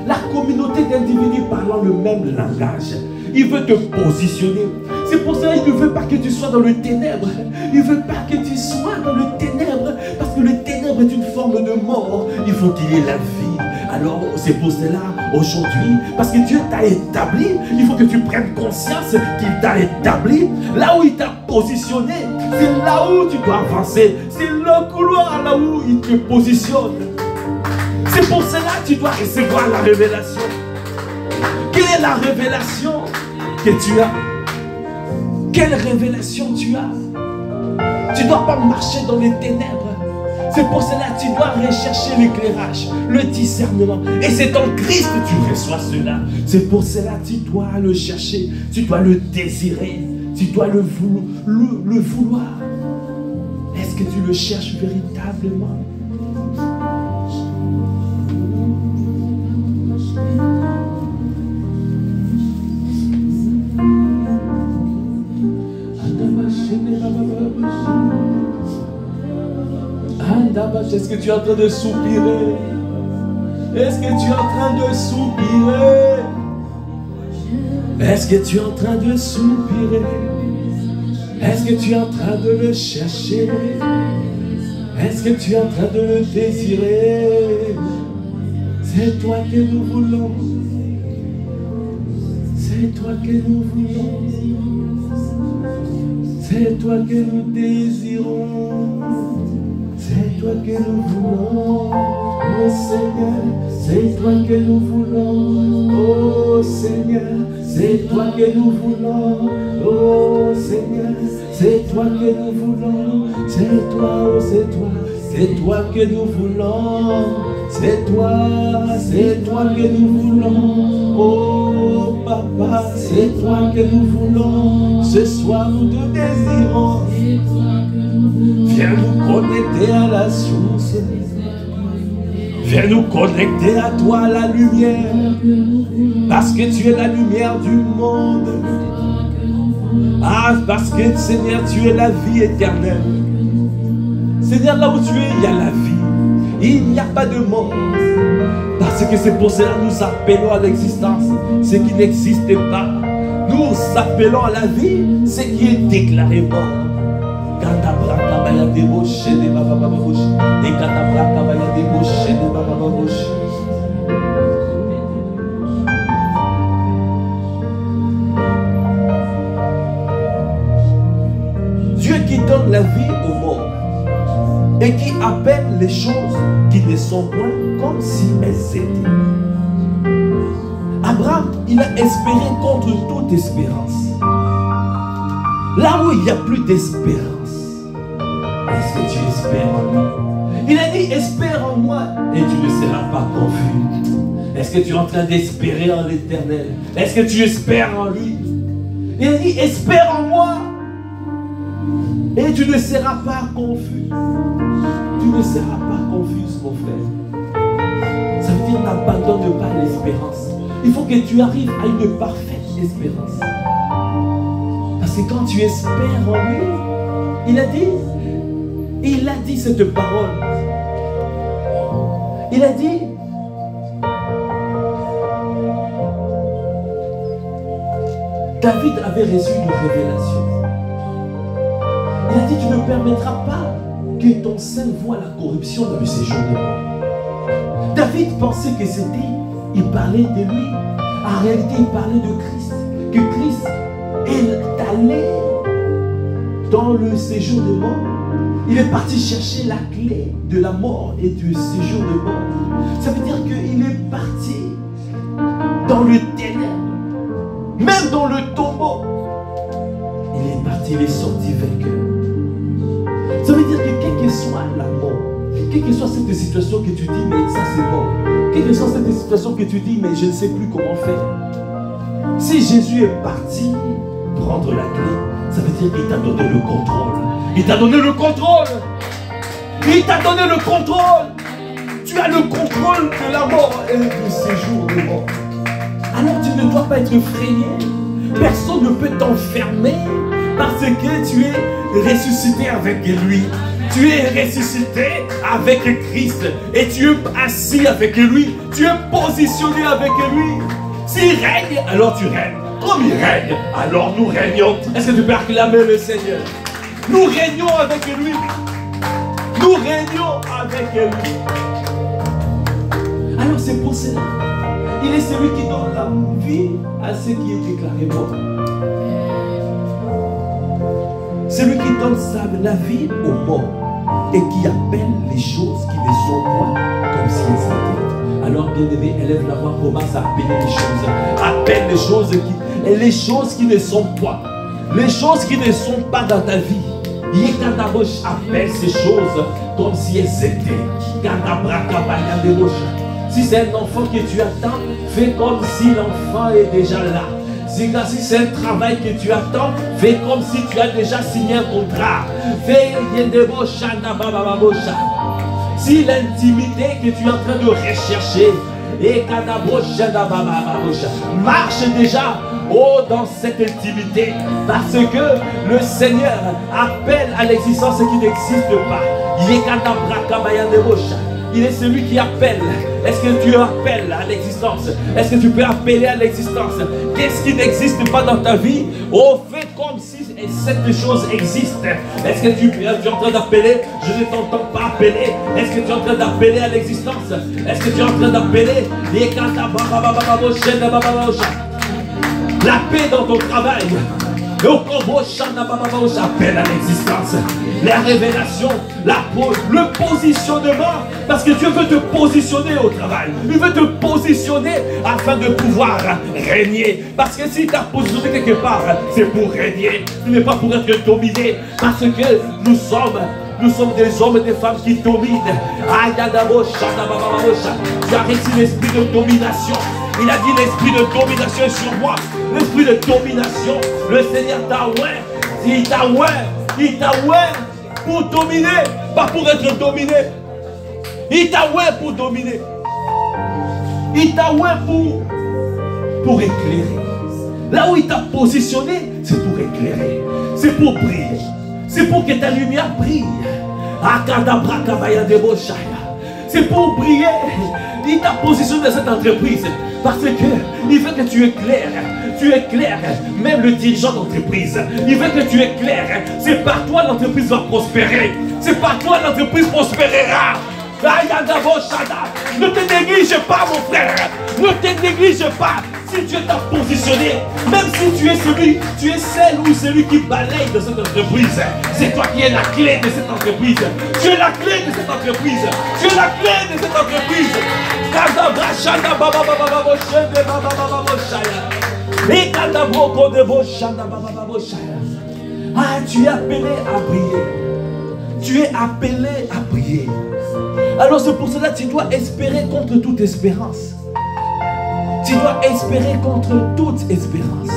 [SPEAKER 2] La communauté d'individus parlant le même langage. Il veut te positionner. C'est pour ça qu'il ne veut pas que tu sois dans le ténèbre. Il ne veut pas que tu sois dans le ténèbre. Parce que le ténèbre est une forme de mort. Il faut qu'il y ait la vie. Alors c'est pour cela aujourd'hui, parce que Dieu t'a établi, il faut que tu prennes conscience qu'il t'a établi. Là où il t'a positionné, c'est là où tu dois avancer. C'est le couloir là où il te positionne. C'est pour cela que tu dois recevoir la révélation. Quelle est la révélation que tu as? Quelle révélation tu as? Tu ne dois pas marcher dans les ténèbres. C'est pour cela que tu dois rechercher l'éclairage, le discernement. Et c'est en Christ que tu reçois cela. C'est pour cela que tu dois le chercher, tu dois le désirer, tu dois le vouloir. Est-ce que tu le cherches véritablement?
[SPEAKER 1] Est-ce que tu es en train de soupirer? Est-ce que tu es en train de soupirer? Est-ce que tu es en train de soupirer? Est-ce que tu es en train de le chercher? Est-ce que tu es en train de le désirer? C'est toi que nous voulons. C'est toi que nous voulons. C'est toi que nous désirons. C'est toi que nous voulons. Oh Seigneur, c'est toi que nous voulons. Oh Seigneur, c'est toi que nous voulons. Oh Seigneur, c'est toi que nous voulons. C'est toi, oh c'est toi. C'est toi que nous voulons. C'est toi que nous voulons. Oh Papa, c'est toi que nous voulons. Ce soir nous te désirons. Viens nous connecter à la source. Viens nous connecter à toi, la lumière. Parce que tu es la lumière du monde. Ah, parce que Seigneur, tu es la vie éternelle. Seigneur, là où tu es, il y a la vie. Il n'y a pas de mort. Parce que c'est pour cela que nous appelons à l'existence ce qui n'existe pas. Nous appelons à la vie ce qui est déclaré mort. Dieu qui donne la vie aux morts et qui appelle les choses qui ne sont point comme si elles étaient. Abraham, il a espéré contre toute espérance. Là où il n'y a plus d'espérance, est-ce que tu espères en lui? Il a dit, espère en moi et tu ne seras pas confus. Est-ce que tu es en train d'espérer en l'Éternel? Est-ce que tu espères en lui? Il a dit, espère en moi et tu ne seras pas confus. Tu ne seras pas confus, mon frère. Ça veut dire, n'abandonne pas l'espérance. Il faut que tu arrives à une parfaite espérance. Parce que quand tu espères en lui, il a dit cette parole. Il a dit, David avait reçu une révélation. Il a dit, tu ne permettras pas que ton sein voie la corruption dans le séjour de mort. David pensait que c'était, il parlait de lui. En réalité, il parlait de Christ. Que Christ est allé dans le séjour de mort. Il est parti chercher la clé de la mort et du séjour de mort. Ça veut dire qu'il est parti dans le ténèbre, même dans le tombeau. Il est parti, il est sorti vainqueur. Ça veut dire que quelle que soit la mort, quelle que soit cette situation que tu dis, mais ça c'est mort. Quelle que soit cette situation que tu dis, mais je ne sais plus comment faire. Si Jésus est parti prendre la clé, ça veut dire qu'il t'a donné le contrôle. Il t'a donné le contrôle. Il t'a donné le contrôle. Tu as le contrôle de la mort et du séjour de mort. Alors tu ne dois pas être effrayé. Personne ne peut t'enfermer parce que tu es ressuscité avec lui. Tu es ressuscité avec Christ et tu es assis avec lui. Tu es positionné avec lui. S'il règne, alors tu règnes. Comme il règne, alors nous régnons. Est-ce que tu peux acclamer le Seigneur? Nous régnons avec lui. Nous régnons avec lui. Alors c'est pour cela. Il est celui qui donne la vie à ce qui est déclaré mort. Celui qui donne la vie aux morts et qui appelle les choses qui ne sont pas comme si elles étaient. Alors bien-aimé, élève la voix, commence à appeler les choses. Appelle les choses qui ne sont pas. Les choses qui ne sont pas dans ta vie. Appelle ces choses comme si elles étaient. Si c'est un enfant que tu attends, fais comme si l'enfant est déjà là. Si c'est un travail que tu attends, fais comme si tu as déjà signé un contrat. Si l'intimité que tu es en train de rechercher, marche déjà dans cette intimité, parce que le Seigneur appelle à l'existence ce qui n'existe pas. Il est celui qui appelle. Est-ce que tu appelles à l'existence? Est-ce que tu peux appeler à l'existence? Qu'est-ce qui n'existe pas dans ta vie? Oh, fais comme si cette chose existe. Est-ce que tu es en train d'appeler? Je ne t'entends pas appeler. Est-ce que tu es en train d'appeler à l'existence? Est-ce que tu es en train d'appeler? La paix dans ton travail. Appelle à l'existence, la révélation, le positionnement, parce que Dieu veut te positionner au travail. Il veut te positionner afin de pouvoir régner. Parce que si tu as positionné quelque part, c'est pour régner. Ce n'est pas pour être dominé. Parce que nous sommes des hommes et des femmes qui dominent. Tu as reçu l'esprit de domination. Il a dit l'esprit de domination est sur moi. L'esprit de domination. Le Seigneur t'a oué. Il t'a oué pour dominer. Pas pour être dominé. Il t'a oué pour dominer. Il t'a oué pour éclairer. Là où il t'a positionné, c'est pour éclairer. C'est pour briller. C'est pour que ta lumière brille. C'est pour briller. Il t'a positionné dans cette entreprise parce qu'il veut que tu éclaires. Tu éclaires même le dirigeant d'entreprise. Il veut que tu éclaires. C'est par toi l'entreprise va prospérer. C'est par toi l'entreprise prospérera. Ne te néglige pas, mon frère. Ne te néglige pas. Si Dieu t'a positionné, même si tu es celle ou celui qui balaye de cette entreprise, c'est toi qui es la clé de cette entreprise. Tu es la clé de cette entreprise. Tu es la clé de cette entreprise. Ah, tu es appelé à briller. Tu es appelé à briller. Alors c'est pour cela que tu dois espérer contre toute espérance. Tu dois espérer contre toute espérance.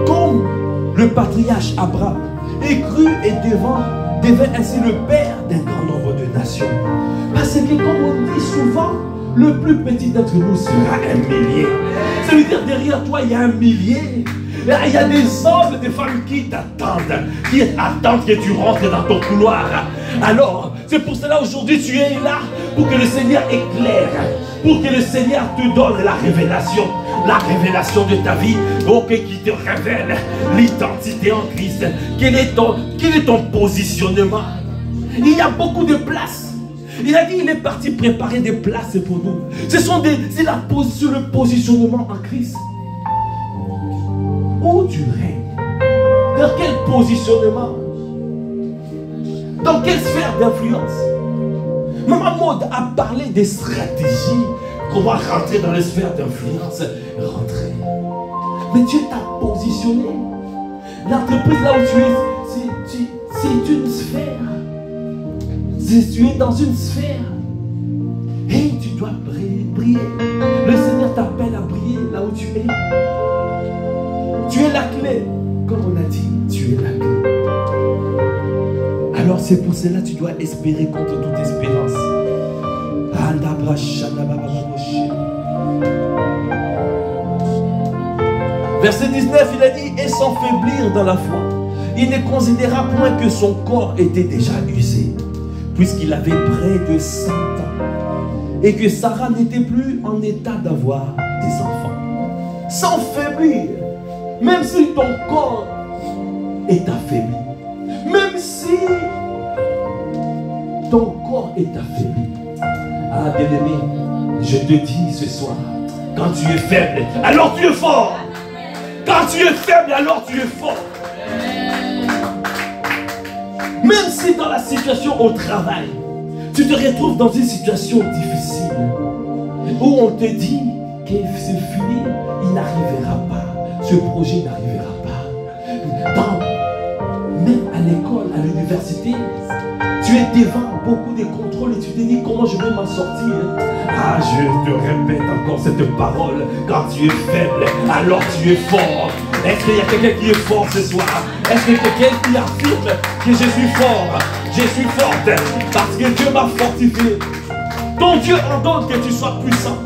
[SPEAKER 1] Comme le patriarche Abraham est cru et devint ainsi le père d'un grand nombre de nations. Parce que comme on dit souvent, le plus petit d'entre nous sera un millier. Ça veut dire derrière toi il y a un millier. Il y a des hommes et des femmes qui attendent que tu rentres dans ton couloir. Alors, c'est pour cela aujourd'hui tu es là, pour que le Seigneur éclaire, pour que le Seigneur te donne la révélation de ta vie, qui te révèle l'identité en Christ. Quel est ton positionnement? Il y a beaucoup de places. Il a dit il est parti préparer des places pour nous. C'est le positionnement en Christ. Où tu règnes? Dans quel positionnement? Dans quelle sphère d'influence? Maman Maud a parlé des stratégies. Comment rentrer dans les sphères d'influence? Rentrer. Mais Dieu t'a positionné. L'entreprise là où tu es, c'est une sphère. Tu es dans une sphère. Et tu dois briller. Le Seigneur t'appelle à briller là où tu es. Tu es la clé. Comme on a dit, tu es la clé. Alors c'est pour cela que tu dois espérer contre toute espérance. Verset 19, il a dit, et sans faiblir dans la foi, il ne considéra point que son corps était déjà usé, puisqu'il avait près de 100 ans, et que Sarah n'était plus en état d'avoir des enfants. Sans faiblir, même si ton corps est affaibli, même si ton corps est affaibli. Ah, bien-aimé, je te dis ce soir, quand tu es faible, alors tu es fort. Quand tu es faible, alors tu es fort. Même si dans la situation au travail, tu te retrouves dans une situation difficile, où on te dit que c'est fini, il n'arrivera pas, ce projet n'arrivera pas. Même à l'école, à l'université, tu es devant beaucoup de contrôles et tu te dis comment je vais m'en sortir. Ah, je te répète encore cette parole. Quand tu es faible, alors tu es fort. Est-ce qu'il y a quelqu'un qui est fort ce soir? Est-ce qu'il y a quelqu'un qui affirme que je suis fort? Je suis forte parce que Dieu m'a fortifié. Ton Dieu ordonne que tu sois puissant.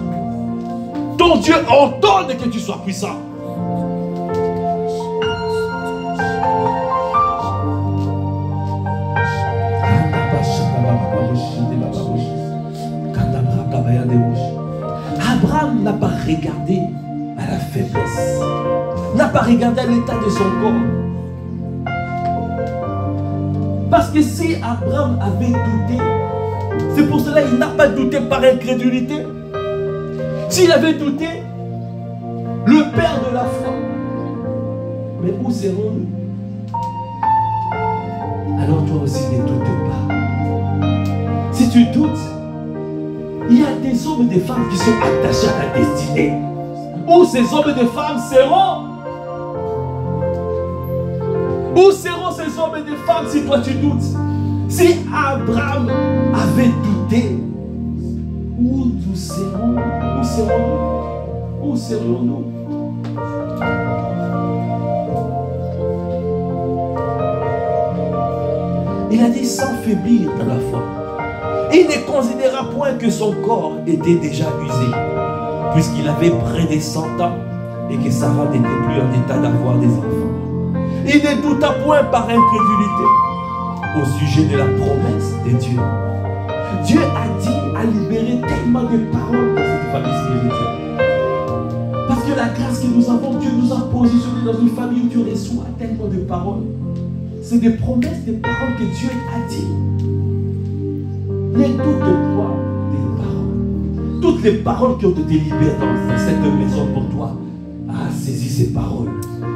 [SPEAKER 1] Ton Dieu ordonne que tu sois puissant.
[SPEAKER 2] regarder à l'état de son corps. Parce que si Abraham avait douté, c'est pour cela qu'il n'a pas douté par incrédulité. S'il avait douté, le père de la foi, mais où serons-nous? Alors toi aussi ne doute pas. Si tu doutes, il y a des hommes et des femmes qui sont attachés à ta destinée. Où ces hommes et des femmes seront? Où seront ces hommes et des femmes si toi tu doutes? Si Abraham avait douté, où nous serons? Où serons-nous? Où serions-nous? Il a dit sans faiblir dans la foi. Il ne considéra point que son corps était déjà usé, puisqu'il avait près des 100 ans et que Sarah n'était plus en état d'avoir des enfants. Il ne douta point par incrédulité au sujet de la promesse de Dieu. Dieu a dit à libérer tellement de paroles dans cette famille spirituelle. Parce que la grâce que nous avons, Dieu nous a positionné dans une famille où Dieu reçoit tellement de paroles. C'est des promesses, des paroles que Dieu a dit. Ne doute point des paroles. Toutes les paroles qui ont été libérées dans cette maison pour toi. Ah, saisis ces paroles.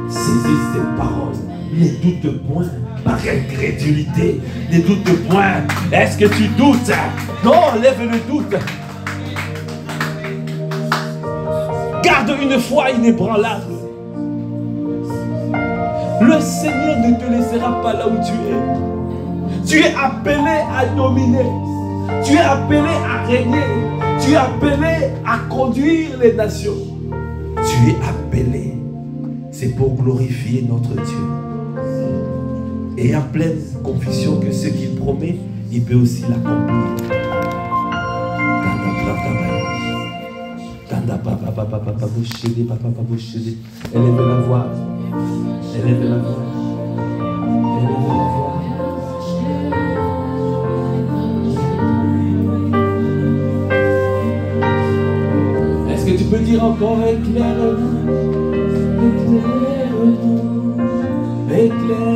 [SPEAKER 2] Saisis ces paroles. Ne doute point par incrédulité. Ne doute point. Est-ce que tu doutes? Non, lève le doute. Garde une foi inébranlable. Le Seigneur ne te laissera pas là où tu es. Tu es appelé à dominer. Tu es appelé à régner. Tu es appelé à conduire les nations. Tu es appelé. C'est pour glorifier notre Dieu. Et en pleine conviction que ce qu'il promet, il peut aussi l'accomplir. Élève la voix. Élève la voix. Élève la voix. Est-ce que tu peux dire encore éclaire-nous? Éclaire-nous.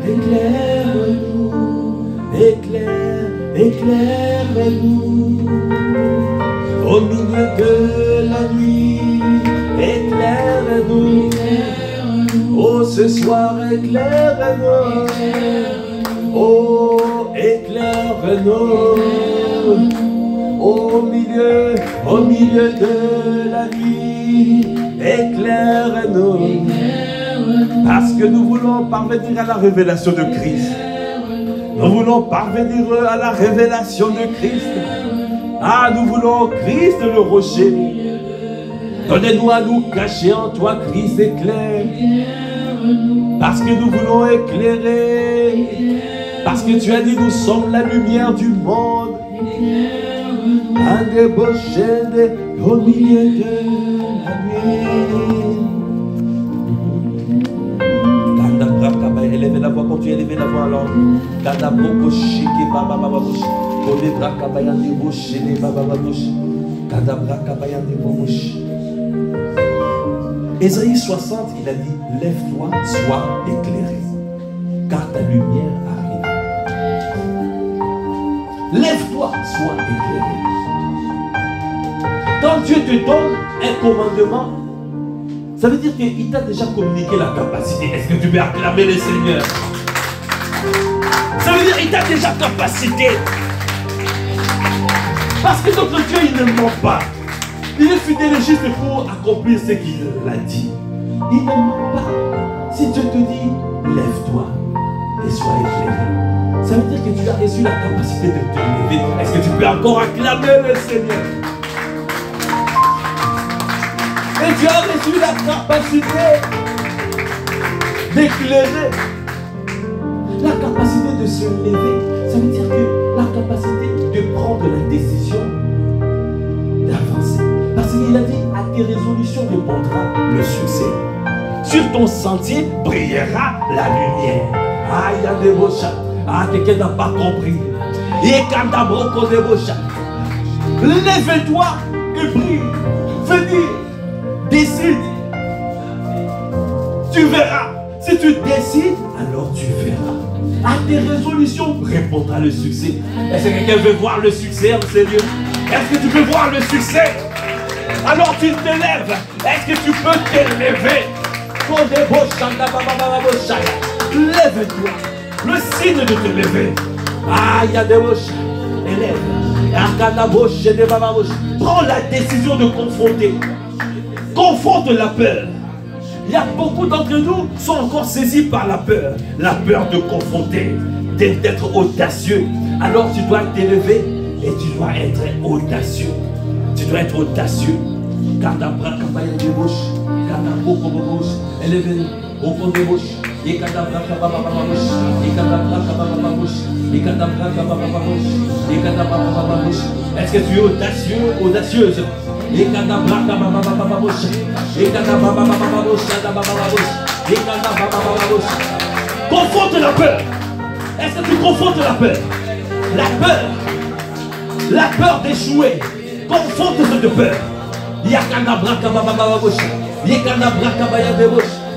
[SPEAKER 2] Éclaire-nous. Éclaire-nous. Au milieu de la nuit, éclaire-nous. Oh, ce soir, éclaire-nous. Oh, éclaire-nous. Au milieu de la nuit, éclaire-nous. Parce que nous voulons parvenir à la révélation de Christ. Nous voulons parvenir à la révélation de Christ. Ah, nous voulons Christ le rocher. Donnez-nous à nous cacher en toi, Christ éclaire. Parce que nous voulons éclairer. Parce que tu as dit, nous sommes la lumière du monde. Un débauché au milieu de la nuit. Élevez la voix, quand tu élèves la voix alors. Ésaïe 60, il a dit, lève-toi, sois éclairé, car ta lumière arrive. Lève-toi, sois éclairé. Quand Dieu te donne un commandement, ça veut dire qu'il t'a déjà communiqué la capacité. Est-ce que tu peux acclamer le Seigneur? Ça veut dire qu'il t'a déjà capacité. Parce que notre Dieu, il ne ment pas. Il est fidèle et juste pour accomplir ce qu'il a dit. Il ne ment pas. Si Dieu te dit, lève-toi et sois éclairé, ça veut dire que tu as reçu la capacité de te lever. Est-ce que tu peux encore acclamer le Seigneur? Et tu as reçu la capacité d'éclairer. La capacité de se lever, ça veut dire que la capacité de prendre la décision d'avancer. Parce qu'il a dit, à tes résolutions répondra le succès. Sur ton sentier brillera la lumière. Ah, il y a des beaux chats. Ah, quelqu'un n'a pas compris. Et quand t'as broco des beaux chats. Lève-toi et brille. Venez. Décide.
[SPEAKER 1] tu verras. Si tu décides, alors tu verras. À tes résolutions répondra le succès. Est-ce que quelqu'un veut voir le succès en Seigneur? Est-ce que tu veux voir le succès? Alors tu te lèves. Est-ce que tu peux t'élever? Lève-toi. Le signe de te lever. Ah, il y a des bouches. Élève. Prends la décision de confronter. Confronte la peur. Il y a beaucoup d'entre nous qui sont encore saisis par la peur. La peur de confronter, d'être audacieux. Alors tu dois t'élever et tu dois être audacieux. Tu dois être audacieux. Garde un bras comme il y a des bouches. Garde un beau comme bouche. Élevez au fond des bouches. Et garde un bras comme bouche. Et garde un bras comme bouche. Et garde un bras comme bouche. Et garde un bras comme bouche. Est-ce que tu es audacieux, audacieuse? Et garde un bras comme bouche. Et garde un bras comme bouche. Et garde un bras comme bouche. Confronte la peur. Est-ce que tu confrontes la peur? La peur d'échouer. Confronte cette peur.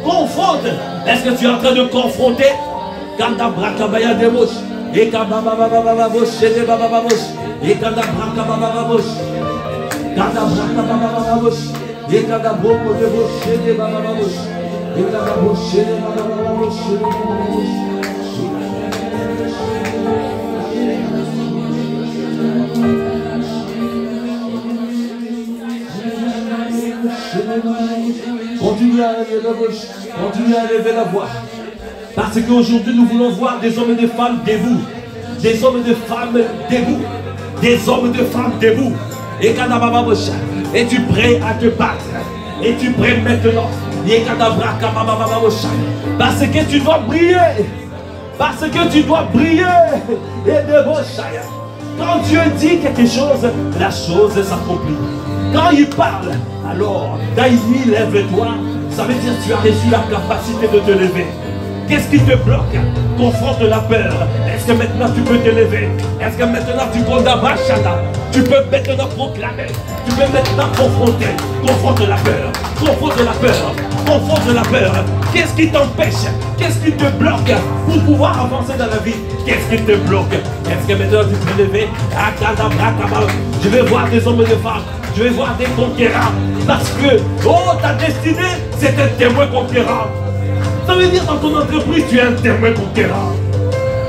[SPEAKER 1] Confronte. Est-ce que tu es en train de confronter? Continuez à lever la bouche, continuez à lever la voix. Parce qu'aujourd'hui nous voulons voir des hommes et des femmes debout. Des hommes et des femmes debout. Des hommes et des femmes debout. Et tu es prêt à te battre. Et tu es prêt maintenant. Parce que tu dois briller. Parce que tu dois briller. Quand Dieu dit quelque chose, la chose s'accomplit. Quand il parle, alors, quand il dit lève-toi, ça veut dire que tu as reçu la capacité de te lever. Qu'est-ce qui te bloque? Confronte la peur. Est-ce que maintenant tu peux te lever? Est-ce que maintenant tu condamnes? Tu peux maintenant proclamer. Tu peux maintenant confronter. Confronte la peur. Confronte la peur. Confronte la peur. Qu'est-ce qui t'empêche? Qu'est-ce qui te bloque pour pouvoir avancer dans la vie? Qu'est-ce qui te bloque? Est-ce que maintenant tu peux lever? Je vais voir des hommes et des femmes. Je vais voir des conquérants. Parce que, oh, ta destinée, c'est un témoin conquérant. Ça veut dire dans ton entreprise, tu es un témoin conquérant.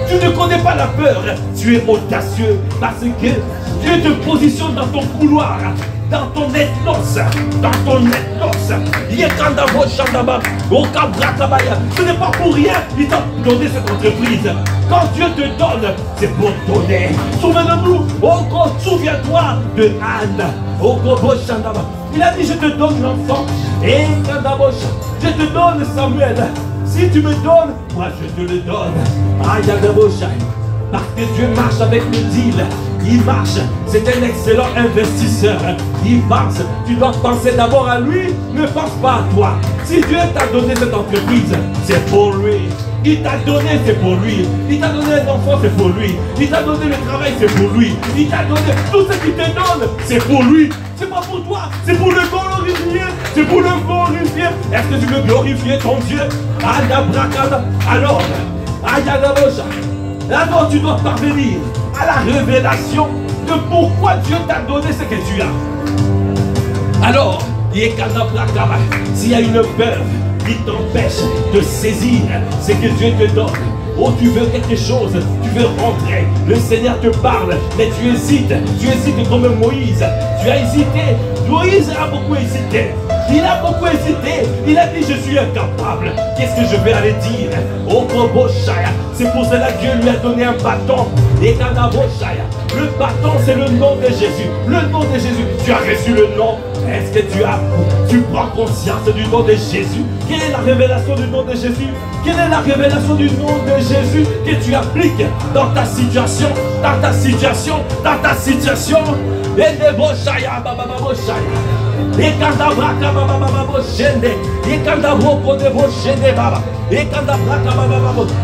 [SPEAKER 1] Tu ne connais pas la peur, tu es audacieux. Parce que Dieu te positionne dans ton couloir, dans ton ethnos, dans ton ethnos. Ce n'est pas pour rien qu'il t'a donné cette entreprise. Quand Dieu te donne, c'est pour donner. Souvenons-nous, souviens-toi de Anne. Il a dit, je te donne l'enfant. Et je te donne Samuel. Si tu me donnes, moi je te le donne. Parce que Dieu marche avec le deal. Il marche, c'est un excellent investisseur. Il marche, tu dois penser d'abord à lui, ne pense pas à toi. Si Dieu t'a donné cette entreprise, c'est pour lui. Il t'a donné, c'est pour lui. Il t'a donné un enfant, c'est pour lui. Il t'a donné le travail, c'est pour lui. Il t'a donné tout ce qu'il te donne, c'est pour lui. C'est pas pour toi, c'est pour le glorifier. C'est pour le glorifier. Est-ce que tu veux glorifier ton Dieu? Alors tu dois parvenir à la révélation de pourquoi Dieu t'a donné ce que tu as. Alors, s'il y a une peur qui t'empêche de saisir ce que Dieu te donne, oh, tu veux quelque chose, tu veux rentrer, le Seigneur te parle, mais tu hésites comme Moïse. Tu as hésité, Moïse a beaucoup hésité. Il a beaucoup hésité. Il a dit, je suis incapable. Qu'est-ce que je vais aller dire? Oh, c'est pour cela que Dieu lui a donné un bâton. Et le bâton, c'est le nom de Jésus. Le nom de Jésus. Tu as reçu le nom. Est-ce que tu prends conscience du nom de Jésus? Quelle est la révélation du nom de Jésus? Quelle est la révélation du nom de Jésus que tu appliques dans ta situation? Dans ta situation? Dans ta situation? Et des boshaya, et quand abra baba boshende, et quand abro kode boshende baba, et quand abra baba,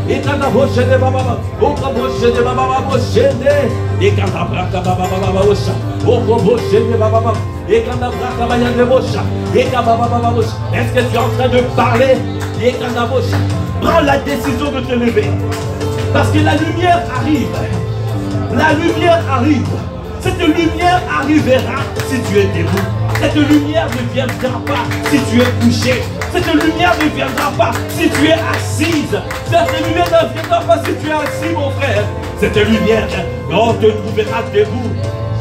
[SPEAKER 1] et quand abro shende baba, o kabo shende baba boshende, et quand abra baba bosha, o kabo shende baba, et quand abra baba yande bosha, et quand baba bosha. Est-ce que tu es en train de parler
[SPEAKER 2] Prends la décision de te lever. Parce que la lumière arrive. La lumière arrive. Cette lumière arrivera si tu es debout. Cette lumière ne viendra pas si tu es couché. Cette lumière ne viendra pas si tu es assise. Cette lumière ne viendra pas si tu es assis, mon frère. Cette lumière, on te trouvera debout.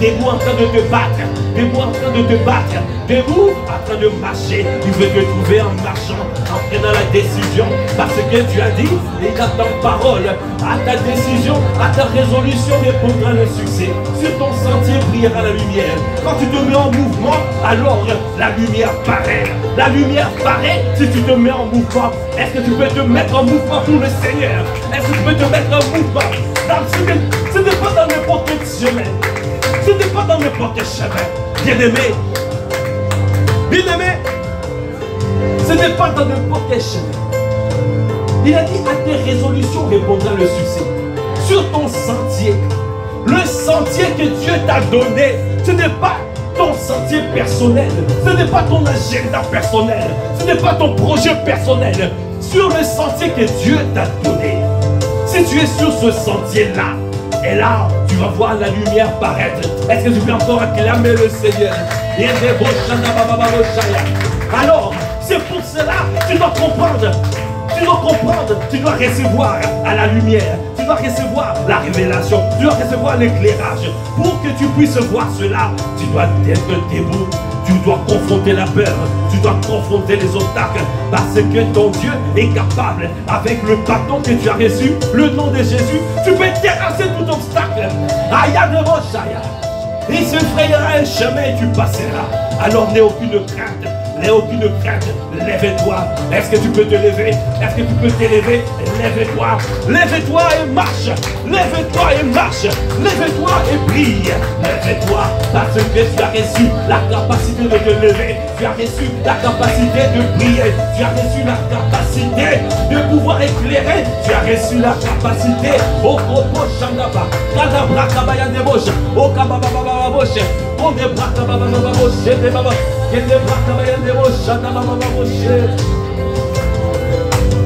[SPEAKER 2] Debout en train de te battre, debout en train de te battre, debout en train de marcher. Il veut te trouver en marchant, en prenant la décision. Parce que tu as dit, et à ta parole, à ta décision, à ta résolution répondra le succès. Sur ton sentier brillera la lumière. Quand tu te mets en mouvement, alors la lumière paraît. La lumière paraît si tu te mets en mouvement. Est-ce que tu peux te mettre en mouvement pour le Seigneur? Est-ce que tu peux te mettre en mouvement? Ce n'est pas dans n'importe quel chemin. Ce n'est pas dans n'importe quel chemin. Bien-aimé, bien-aimé, ce n'est pas dans n'importe quel chemin. Il a dit à tes résolutions répondra le succès. Sur ton sentier, le sentier que Dieu t'a donné, ce n'est pas ton sentier personnel, ce n'est pas ton agenda personnel, ce n'est pas ton projet personnel. Sur le sentier que Dieu t'a donné, si tu es sur ce sentier-là, et là, tu vas voir la lumière paraître. Est-ce que tu peux encore acclamer le Seigneur? Alors, c'est pour cela que tu dois comprendre. Tu dois comprendre, tu dois recevoir à la lumière. Tu dois recevoir la révélation. Tu dois recevoir l'éclairage. Pour que tu puisses voir cela, tu dois être debout. Tu dois confronter la peur, tu dois confronter les obstacles, parce que ton Dieu est capable, avec le bâton que tu as reçu, le nom de Jésus, tu peux terrasser tout obstacle. Aya de Rochaya. Il se frayera un chemin et tu passeras. Alors n'aie aucune crainte, n'aie aucune crainte. Lève-toi. Est-ce que tu peux te lever? Est-ce que tu peux t'élever? Lève-toi. Lève-toi et marche. Lève-toi et marche. Lève-toi et brille. Lève-toi parce que tu as reçu la capacité de te lever. Tu as reçu la capacité de briller. Tu as reçu la capacité de pouvoir éclairer. Tu as reçu la capacité. Au Kopo Shandaba. Kadabra Kabayan de Boche. Au Kabababa Boche. On ne bras Kabababa Boche. De Baba. Kadabra Kabayan de Boche. Kadababa Boche.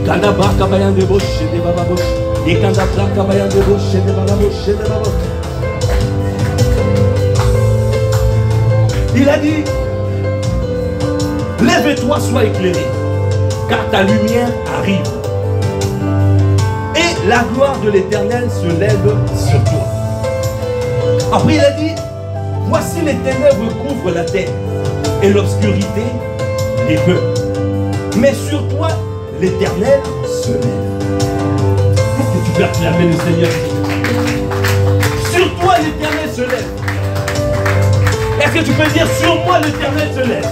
[SPEAKER 2] Kadabra Kabayan de Boche. De Baba Boche. Et Kadabra Kabayan de Boche. De Baba Boche. De Baba. Il a dit, lève-toi, sois éclairé, car ta lumière arrive. Et la gloire de l'Éternel se lève sur toi. Après il a dit, voici les ténèbres couvrent la terre, et l'obscurité les peuples. Mais sur toi, l'Éternel se lève. Est-ce que tu peux acclamer le Seigneur? Sur toi, l'Éternel se lève. Est-ce que tu peux dire sur moi l'Éternel se lève?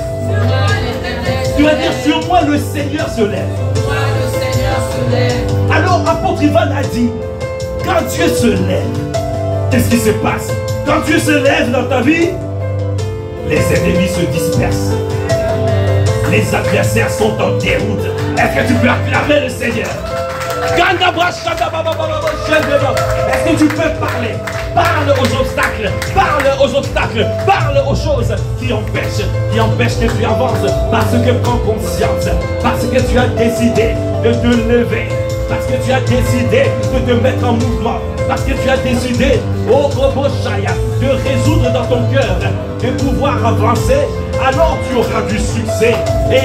[SPEAKER 2] Tu vas dire sur moi le Seigneur se lève. Alors apôtre Ivan a dit, quand Dieu se lève, qu'est-ce qui se passe? Quand Dieu se lève dans ta vie, les ennemis se dispersent. Les adversaires sont en déroute. Est-ce que tu peux acclamer le Seigneur? Est-ce que tu peux parler? Parle aux obstacles, parle aux obstacles, parle aux choses qui empêchent que tu avances. Parce que prends conscience, parce que tu as décidé de te lever, parce que tu as décidé de te mettre en mouvement, parce que tu as décidé, oh Roboshaya, de résoudre dans ton cœur, de pouvoir avancer, alors tu auras du succès. Et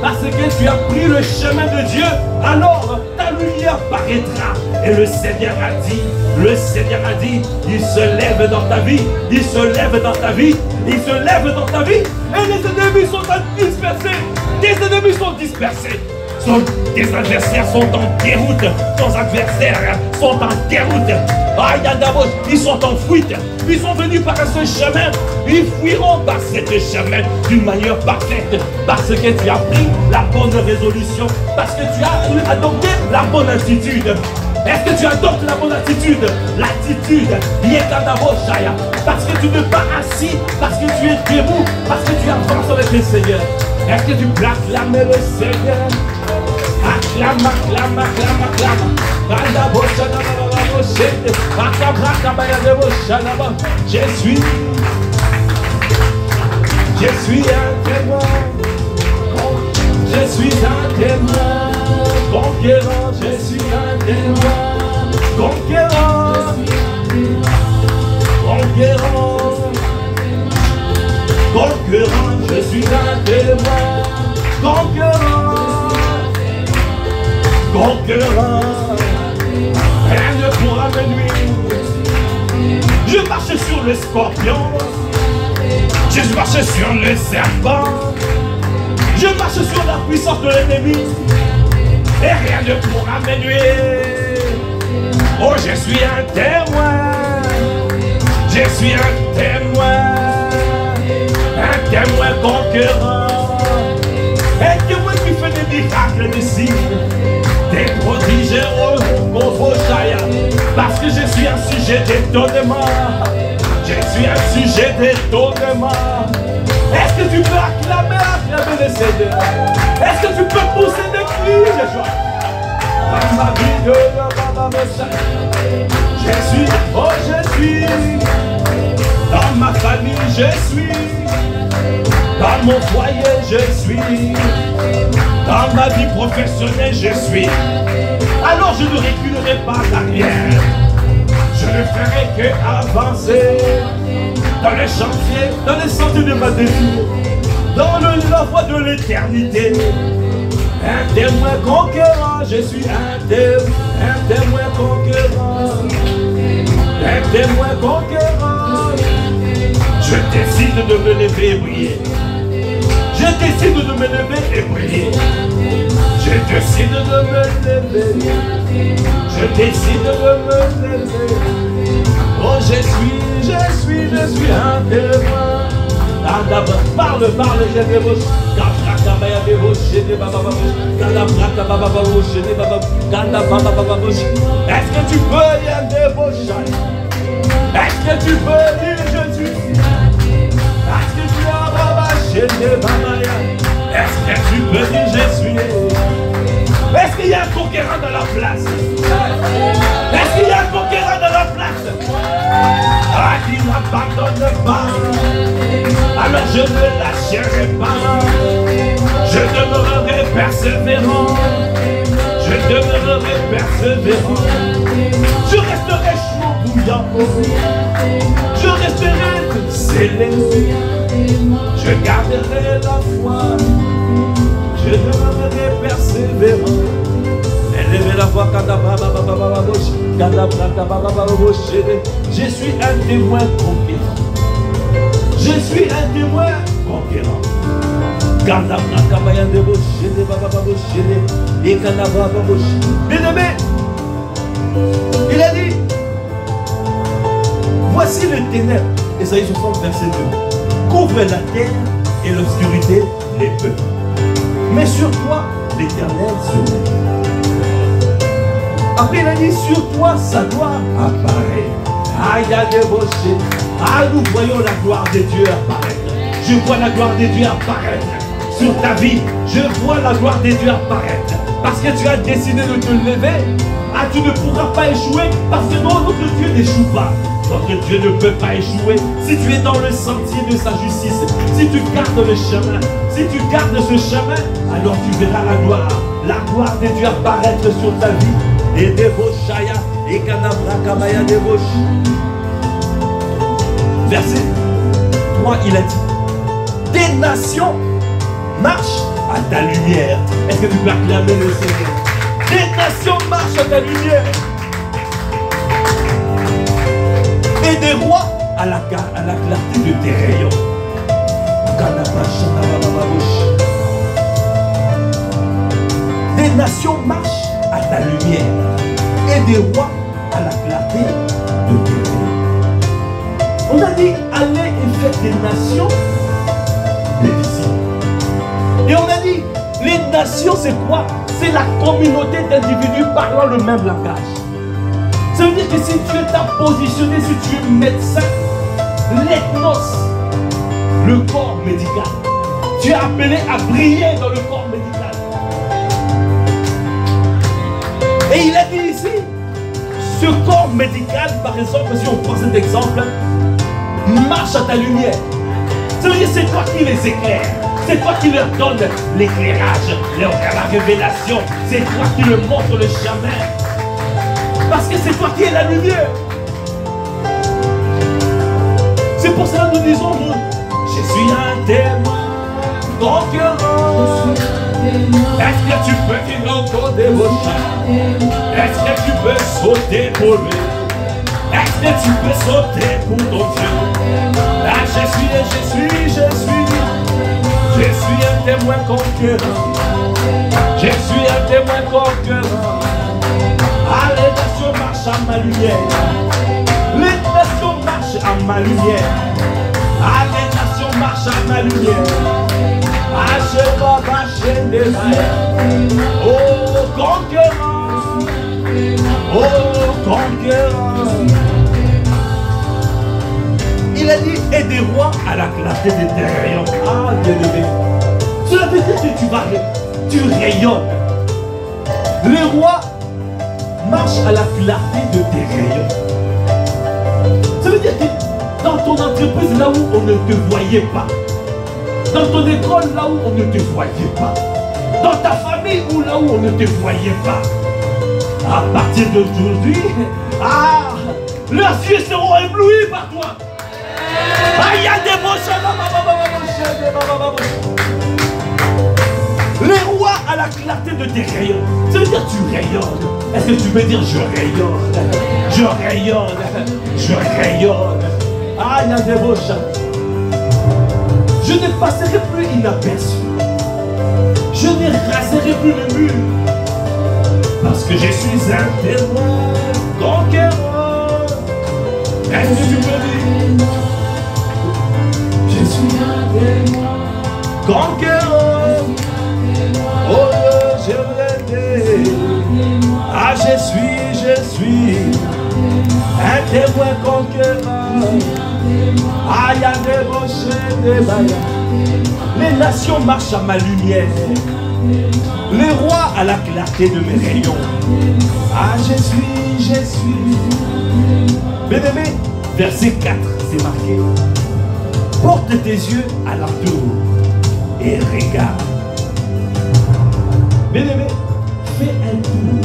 [SPEAKER 2] parce que tu as pris le chemin de Dieu, alors ta lumière paraîtra. Et le Seigneur a dit, il se lève dans ta vie, il se lève dans ta vie, il se lève dans ta vie, et les ennemis sont dispersés. Tes ennemis sont dispersés. Tes adversaires sont en déroute. Tes adversaires sont en déroute. Ils sont en fuite. Ils sont venus par ce chemin. Ils fuiront par ce chemin d'une manière parfaite. Parce que tu as pris la bonne résolution. Parce que tu as adopté la bonne attitude. Est-ce que tu adoptes la bonne attitude? L'attitude, parce que tu ne pas assis, parce que tu es debout, parce que tu avances avec le Seigneur. Est-ce que tu peux acclamer le Seigneur? Acclame, acclame, acclame, acclame. Je suis un témoin. Je suis un témoin.
[SPEAKER 1] conquérant, je suis un témoin. Conquérant, conquérant, conquérant, je suis un témoin. Conquérant, conquérant, rien ne pourra me nuire. Je marche sur le scorpion, je marche sur le serpent, je marche sur la puissance de l'ennemi, et rien ne pourra me nuire. Oh, je suis un témoin, je suis un témoin conquérant, un témoin qui fait des miracles, des signes, des prodiges, oh, Shaya, parce que je suis un sujet d'étonnement. Je suis un sujet d'étonnement. Est-ce que tu peux acclamer le Seigneur? Est-ce que tu peux pousser des cris, Jésus? Dans ma vie de je suis, oh je suis. Dans ma famille, je suis. Dans mon foyer, je suis. Dans ma vie professionnelle, je suis. Alors je ne reculerai pas l'arrière. Je ne ferai que avancer dans le chantier, dans les sentiers de ma destinée, dans la voie de l'éternité. Un témoin conquérant, je suis un témoin conquérant. Un témoin conquérant. Je décide de me lever et briller. Je décide de me lever et briller. Je décide de me lever. Je décide de me lever. Oh, je suis un témoin. Parle, j'ai des bouches. Est-ce que tu peux dire des bouches? Est-ce que tu peux dire je suis? Est-ce que tu as est-ce que tu peux dire je suis? Est-ce qu'il y a un conquérant dans la place? Est-ce qu'il y a un conquérant dans la place? Ah, qui n'abandonne pas. Alors je ne lâcherai pas. Je demeurerai persévérant. Je demeurerai persévérant. Je resterai chaud bouillant. Je resterai scellé. Je garderai la foi. Je demeurerai persévérant. Élevez la voix, je suis un témoin conquérant. Je suis un témoin conquérant. Bien-aimé, il a dit, voici le ténèbre, Ésaïe 60, verset 2, couvre la terre et l'obscurité les peuples. Mais sur toi, l'Éternel surveille. Après, il a dit, sur toi, sa gloire apparaît. Aïe, a débauché. Ah, nous voyons la gloire de Dieu apparaître. Je vois la gloire de Dieu apparaître sur ta vie. Je vois la gloire de Dieu apparaître. Parce que tu as décidé de te lever. Ah, tu ne pourras pas échouer. Parce que non, notre Dieu n'échoue pas. Notre Dieu ne peut pas échouer. Si tu es dans le sentier de sa justice, si tu gardes le chemin, si tu gardes ce chemin, alors tu verras la gloire de Dieu apparaître sur ta vie. Et Deboshaya, et Kanabra Kabaya Debosh. Verset 3, il a dit, des nations marchent à ta lumière. Est-ce que tu peux acclamer le Seigneur? Des nations marchent à ta lumière. Et des rois à la clarté de tes rayons. Des nations marchent à ta lumière. Et des rois à la clarté de tes rayons. On a dit, allez et faites des nations des disciples. Et on a dit, les nations, c'est quoi? C'est la communauté d'individus parlant le même langage. Ça veut dire que si tu es positionné, si tu es médecin, l'ethnos, le corps médical, tu es appelé à briller dans le corps médical. Et il a dit ici, ce corps médical, par exemple, si on prend cet exemple, marche à ta lumière. Ça veut dire c'est toi qui les éclaires. C'est toi qui leur donnes l'éclairage, la révélation. C'est toi qui leur montres le chemin. Parce que c'est toi qui es la lumière. C'est pour cela que nous disons, je suis un témoin conquérant. Est-ce que tu peux vivre encore des rochers? Est-ce que tu peux sauter pour lui? Est-ce que tu peux sauter pour ton Dieu? Ah, je suis un témoin conquérant. Je suis un témoin conquérant. Ah, les nations marchent à ma lumière. Les nations marchent à ma lumière. Ah, les nations marchent à ma lumière. Ah, je vais marcher des airs. Oh, conquérant. Oh, conquérant. Il a dit, et des rois à la clarté de tes rayons. Ah, bien-aimé. Cela veut dire que tu rayonnes. Les rois marchent à la clarté de tes rayons. Ça veut dire que dans ton entreprise, là où on ne te voyait pas, dans ton école, là où on ne te voyait pas, dans ta famille, ou là où on ne te voyait pas, à partir d'aujourd'hui, ah, leurs yeux seront éblouis par toi. Ah, il y a des les rois à la clarté de tes rayons. Ça veut dire que tu rayonnes. Est-ce que tu veux dire je rayonne? Je rayonne. Je rayonne. Ah, il y a des beaux chats. Je ne passerai plus inaperçu. Je ne raserai plus le mur. Parce que je suis un témoin conquérant. Est-ce que tu peux dire? Je suis un témoin conquérant. Oh, je voudrais dire. Ah, je suis un témoin conquérant. Ah, il y a des rochers, des baillards. Les nations marchent à ma lumière. Les rois à la clarté de mes rayons. Ah, je suis. Bien-aimé, verset 4, c'est marqué. Porte tes yeux à l'entour et regarde. Bien-aimé, fais un tour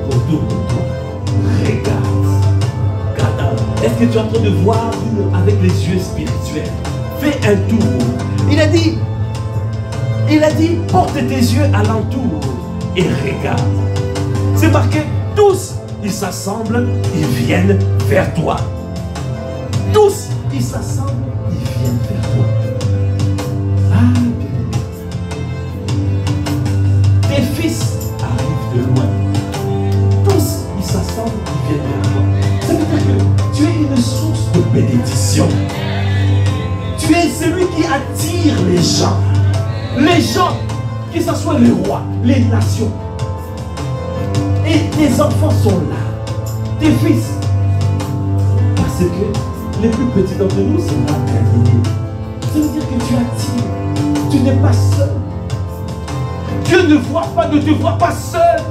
[SPEAKER 1] autour de toi. Regarde. Est-ce que tu es en train de voir avec les yeux spirituels? Fais un tour. Il a dit, porte tes yeux à l'entour et regarde. C'est marqué, tous, ils s'assemblent, ils viennent vers toi. Tous, ils s'assemblent, ils viennent vers toi. Ah, bien. Tes fils arrivent de loin. Tous, ils s'assemblent, ils viennent vers toi. Ça veut dire que tu es une source de bénédiction. Tu es celui qui attire les gens. Les gens, que ce soit les rois, les nations. Et tes enfants sont là. Tes fils. Parce que les plus petits d'entre nous sont là terminés. Ça veut dire que tu attires. Tu n'es pas seul. Dieu ne te voit pas seul.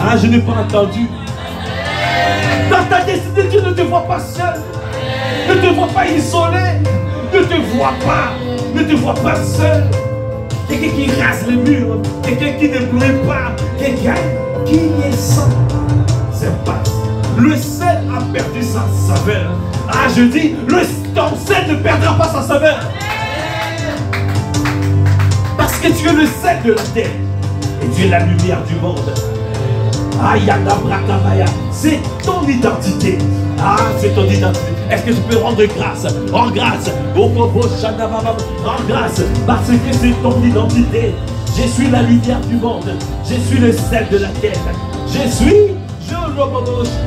[SPEAKER 1] Ah, je n'ai pas entendu. Dans ta destinée, Dieu ne te voit pas seul. Ne te voit pas isolé. Ne te voit pas seul. Quelqu'un qui rase les murs. Quelqu'un qui ne brûle pas. Quelqu'un qui est sans. C'est pas. Le sel a perdu sa saveur. Ah, je dis, ton sel ne perdra pas sa saveur. Parce que tu es le sel de la terre. Et tu es la lumière du monde. C'est ton identité. Ah, c'est ton identité. Est-ce que je peux rendre grâce? Rends grâce. Rends grâce. Parce que c'est ton identité. Je suis la lumière du monde. Je suis le sel de la terre.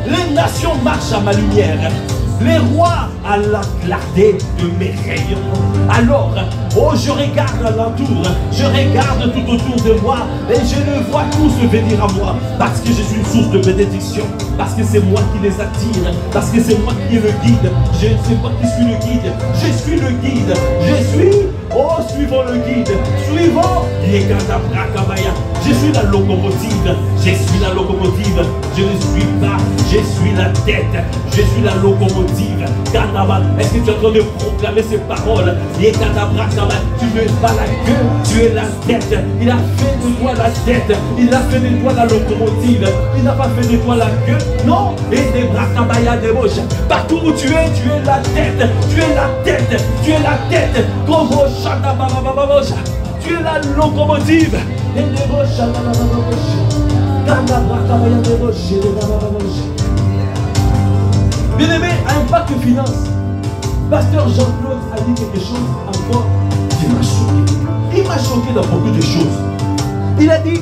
[SPEAKER 1] Les nations marchent à ma lumière. Les rois à la clarté de mes rayons. Alors, oh, je regarde alentour, je regarde tout autour de moi et je le vois tous venir à moi parce que je suis une source de bénédiction, parce que c'est moi qui les attire, parce que c'est moi qui est le guide. Je ne sais pas qui suis le guide, je suis le guide, je suis Oh, suivons le guide. Suivons. Je suis la locomotive. Je suis la locomotive. Je ne suis pas. Je suis la tête. Je suis la locomotive. Est-ce que tu es en train de proclamer ces paroles? Tu n'es pas la queue. Tu es la tête. Il a fait de toi la tête. Il a fait de toi la locomotive. Il n'a pas fait de toi la queue. Non. Et des bras kabaya de bouche. Partout où tu es la tête. Tu es la tête. Tu es la tête. Tu es la locomotive. Bien aimé, Impact Finance, Pasteur Jean-Claude a dit quelque chose encore qui m'a choqué. Il m'a choqué dans beaucoup de choses. Il a dit,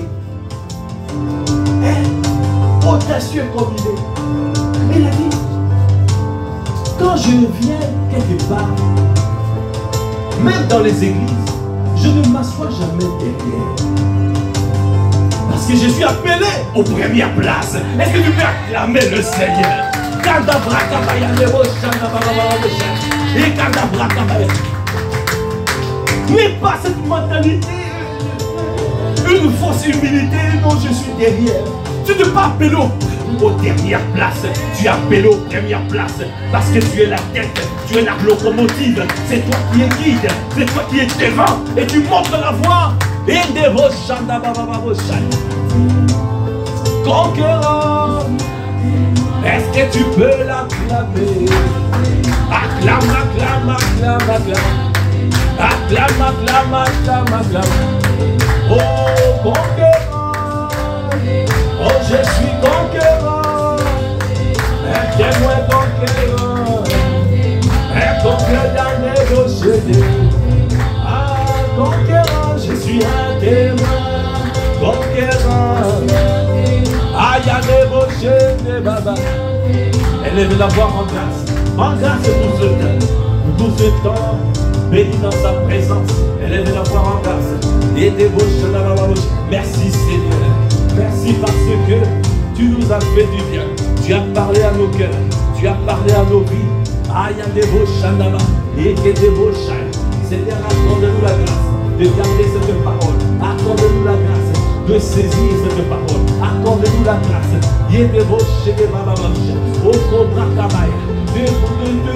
[SPEAKER 1] audacieux comme il est. Il a dit, quand je viens quelque part, même dans les églises, je ne m'assois jamais derrière. Parce que je suis appelé aux premières places. Est-ce que tu peux acclamer le Seigneur? N'aie pas cette mentalité, une fausse humilité. Non, je suis derrière. Tu n'es pas appelé aux dernières places. Tu es appelé aux premières places. Parce que tu es la tête. Tu es la locomotive. C'est toi qui es guide. C'est toi qui es devant. Et tu montres la voie. Et conquérant, est-ce que tu peux l'acclamer? Acclame, acclame, acclame, acclame. Acclame, acclame, acclame, acclame. Oh, conquérant. Oh, je suis conquérant. Un témoin conquérant. Un conquérant négocié. Ah, conquérant, je suis un témoin conquérant. Elle est de la voir en grâce. En grâce pour ce temps. Pour ce temps, béni dans sa présence. Elle est de la voir en grâce. Et merci Seigneur. Merci parce que tu nous as fait du bien. Tu as parlé à nos cœurs. Tu as parlé à nos vies. Seigneur, accorde-nous la grâce de garder cette parole. Accorde-nous la grâce de saisir cette parole. Accorde-nous la grâce. De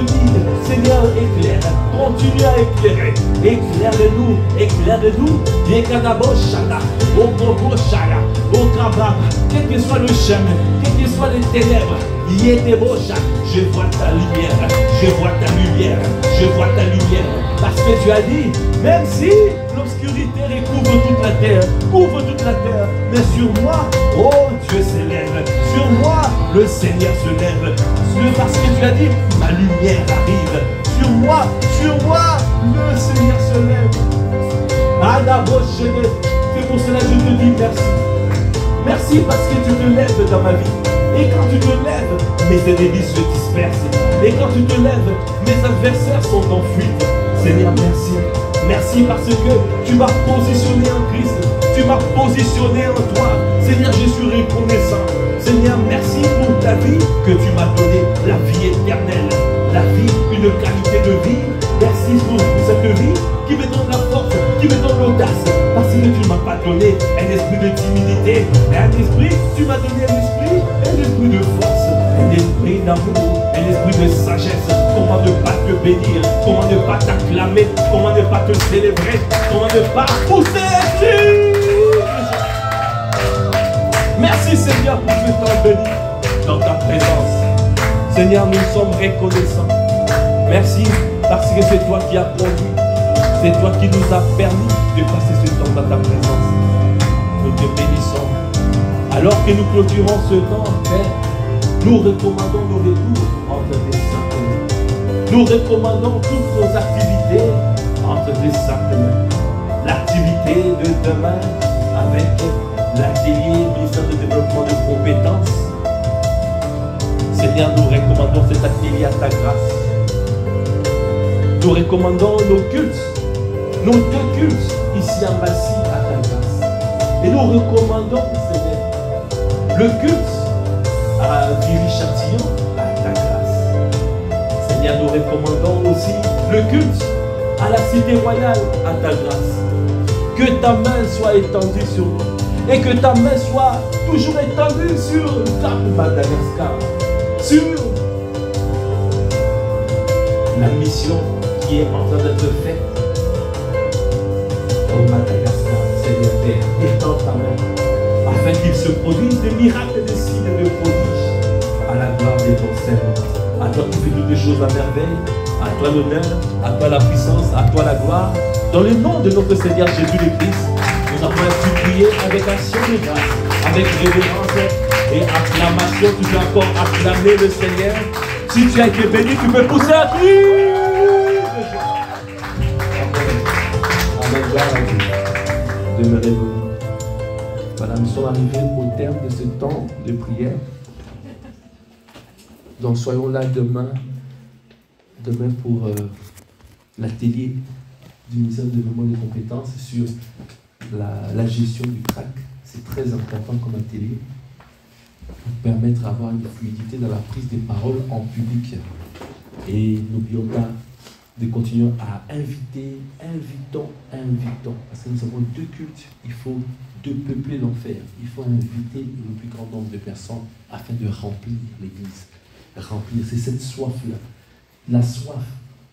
[SPEAKER 1] dire, Seigneur, éclaire. Continue à éclairer. Éclaire-nous. Éclaire-nous. Quel que soit le chemin, quel que soit les ténèbres, je vois ta lumière. Je vois ta lumière. Je vois ta lumière. Parce que tu as dit, même si l'obscurité recouvre toute la terre, couvre toute la terre, mais sur moi, oh Dieu s'élève. Sur moi, le Seigneur se lève. Parce que tu as dit, ma lumière arrive. Sur moi, le Seigneur se lève. C'est pour cela que je te dis merci. Merci parce que tu te lèves dans ma vie. Et quand tu te lèves, mes ennemis se dispersent. Et quand tu te lèves, mes adversaires sont en fuite. Seigneur, merci. Merci parce que tu m'as positionné en Christ. Tu m'as positionné en toi. Seigneur, je suis reconnaissant. Seigneur, merci pour ta vie que tu m'as donnée. La vie éternelle. La vie, une qualité de vie. Merci pour cette vie qui me donne la force, qui me donne l'audace. Parce que tu ne m'as pas donné un esprit de timidité. Mais un esprit, tu m'as donné un esprit de force. Un esprit d'amour, un esprit de sagesse. Comment ne pas te bénir, comment ne pas t'acclamer, comment ne pas te célébrer, comment ne pas pousser. Merci Seigneur pour ce temps béni dans ta présence. Seigneur, nous sommes reconnaissants. Merci parce que c'est toi qui as conduit. C'est toi qui nous as permis de passer ce temps dans ta présence. Nous te bénissons. Alors que nous clôturons ce temps, Père, nous recommandons nos retours entre tes saintes mains. Nous recommandons toutes nos activités entre tes saintes mains. L'activité de demain avec l'atelier ministère de développement de compétences. Seigneur, nous recommandons cet atelier à ta grâce. Nous recommandons nos cultes, nos deux cultes ici à Massy à ta grâce. Et nous recommandons, Seigneur, le culte à Viry-Châtillon à ta grâce. Seigneur, nous recommandons aussi le culte à la cité royale, à ta grâce. Que ta main soit étendue sur nous. Et que ta main soit toujours étendue sur le cap de Madagascar. Sur la mission qui est en train d'être faite au Madagascar. Seigneur Père, étends ta main afin qu'il se produise des miracles, des signes et des prodiges à la gloire de ton Seigneur. À toi qui fais toutes les choses à merveille, à toi l'honneur, à toi la puissance, à toi la gloire. Dans le nom de notre Seigneur Jésus-Christ, nous avons ainsi prié avec action de grâce, avec révérence et acclamation. Tu peux encore acclamer le Seigneur. Si tu as été béni, tu peux pousser un cri de joie. Amen. Gloire à Dieu. Demeurez-vous. Voilà, nous sommes arrivés au terme de ce temps de prière. Donc soyons là demain pour l'atelier du ministère de développement des compétences sur la gestion du TRAC. C'est très important comme atelier pour permettre d'avoir une fluidité dans la prise des paroles en public. Et n'oublions pas de continuer à invitons, parce que nous avons 2 cultes, il faut peupler l'enfer, il faut inviter le plus grand nombre de personnes afin de remplir l'église. Remplir, c'est cette soif-là. La soif,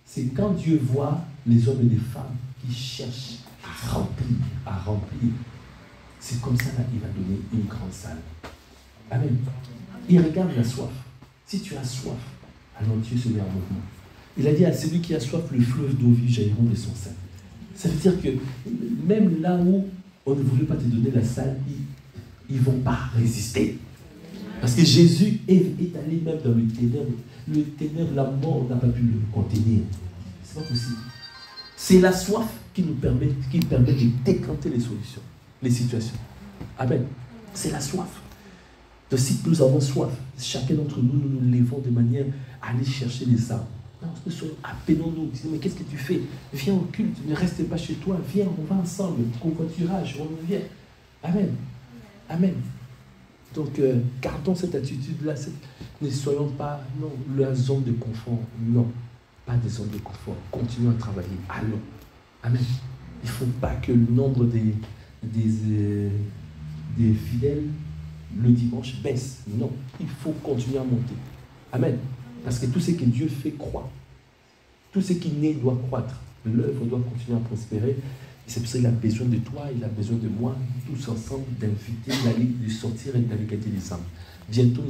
[SPEAKER 1] c'est quand Dieu voit les hommes et les femmes qui cherchent à remplir. C'est comme ça, là, il va donner une grande salle. Amen. Il regarde la soif. Si tu as soif, alors Dieu se met en mouvement. Il a dit à celui qui a soif, le fleuve d'eau vive jailliront de son sein. Ça veut dire que même là où on ne voulait pas te donner la salle, ils ne vont pas résister. Parce que Jésus est allé même dans le ténèbre. Le ténèbre, la mort n'a pas pu le contenir. C'est pas possible. C'est la soif qui nous permet de décanter les solutions, les situations. Amen. C'est la soif. Donc si nous avons soif, chacun d'entre nous, nous nous levons de manière à aller chercher les âmes. Appelons-nous, disons, mais qu'est-ce que tu fais? Viens au culte, ne reste pas chez toi, viens, on va ensemble, covoiturage, on vient. Amen. Amen. Donc, gardons cette attitude-là, ne soyons pas, non, la zone de confort, non, pas des zones de confort, continuons à travailler, allons. Amen. Il ne faut pas que le nombre des fidèles le dimanche baisse, non, il faut continuer à monter. Amen. Parce que tout ce que Dieu fait croît. Tout ce qui naît doit croître. L'œuvre doit continuer à prospérer. Et c'est pour ça qu'il a besoin de toi, il a besoin de moi, tous ensemble, d'inviter, d'aller, de sortir et d'aller gagner les âmes. Bientôt,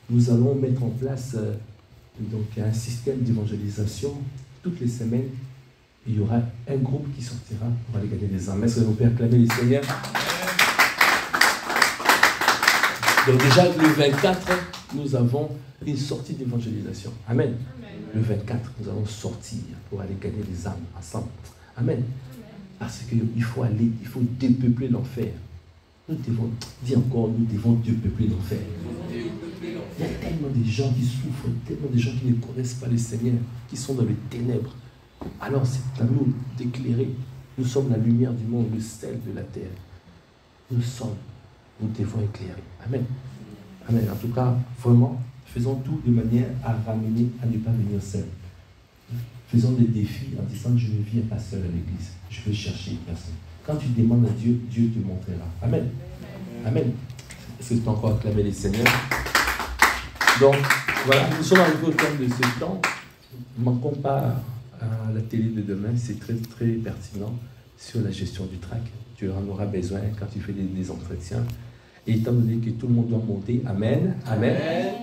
[SPEAKER 1] nous allons mettre en place donc, un système d'évangélisation. Toutes les semaines, il y aura un groupe qui sortira pour aller gagner les âmes. Est-ce que vous pouvez acclamer les Seigneurs? Donc déjà, le 24, nous avons une sortie d'évangélisation. Amen. Le 24, nous allons sortir pour aller gagner les âmes ensemble. Amen. Parce qu'il faut aller, il faut dépeupler l'enfer. Nous devons, dis encore, nous devons dépeupler l'enfer. Il y a tellement de gens qui souffrent, tellement de gens qui ne connaissent pas le Seigneur, qui sont dans les ténèbres. Alors c'est à nous d'éclairer. Nous sommes la lumière du monde, le sel de la terre. Nous devons éclairer. Amen. Amen. En tout cas, vraiment, faisons tout de manière à ramener, à ne pas venir seul. Faisons des défis en disant, je ne viens pas seul à l'église. Je vais chercher personne. Quand tu demandes à Dieu, Dieu te montrera. Amen. Amen. Est-ce que tu peux encore acclamer les Seigneurs? Donc, voilà, nous sommes arrivés au terme de ce temps. Ne manquons pas à la télé de demain. C'est très, très pertinent sur la gestion du TRAC. Tu en auras besoin quand tu fais des entretiens. Et étant donné que tout le monde doit monter, amen, amen,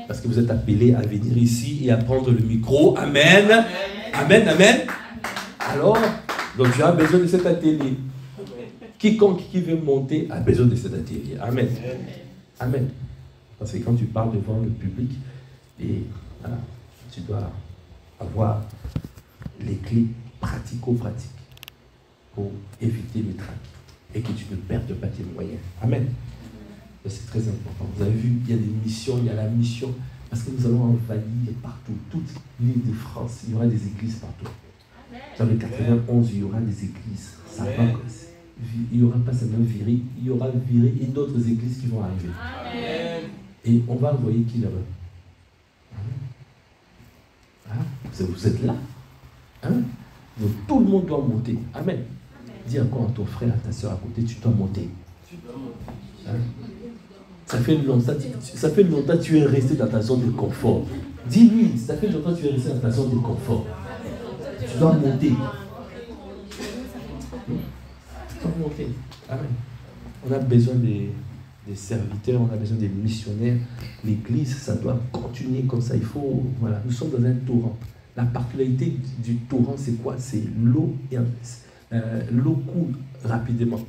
[SPEAKER 1] parce que vous êtes appelés à venir ici et à prendre le micro, amen, amen, amen. Alors, donc tu as besoin de cet atelier. Quiconque qui veut monter a besoin de cet atelier, amen, amen. Parce que quand tu parles devant le public, et voilà, tu dois avoir les clés pratico-pratiques pour éviter le trac et que tu ne perdes pas tes moyens. Amen. C'est très important. Vous avez vu, il y a des missions, il y a la mission, parce que nous allons envahir partout, toute l'île de France, il y aura des églises partout. Dans le 91, il y aura des églises. Ça va, il n'y aura pas seulement Viry, il y aura Viry et d'autres églises qui vont arriver. Amen. Et on va envoyer qui là-bas? Hein? Vous êtes là? Hein? Donc tout le monde doit monter. Amen. Dis encore à ton frère, à ta soeur à côté, tu dois monter. Hein? Ça fait longtemps que tu es resté dans ta zone de confort. Dis-lui, ça fait longtemps que tu es resté dans ta zone de confort. Tu dois monter. Tu dois monter. Amen. On a besoin des serviteurs, on a besoin des missionnaires. L'église, ça doit continuer comme ça. Il faut, voilà, nous sommes dans un torrent. La particularité du torrent, c'est quoi? C'est l'eau. L'eau coule rapidement.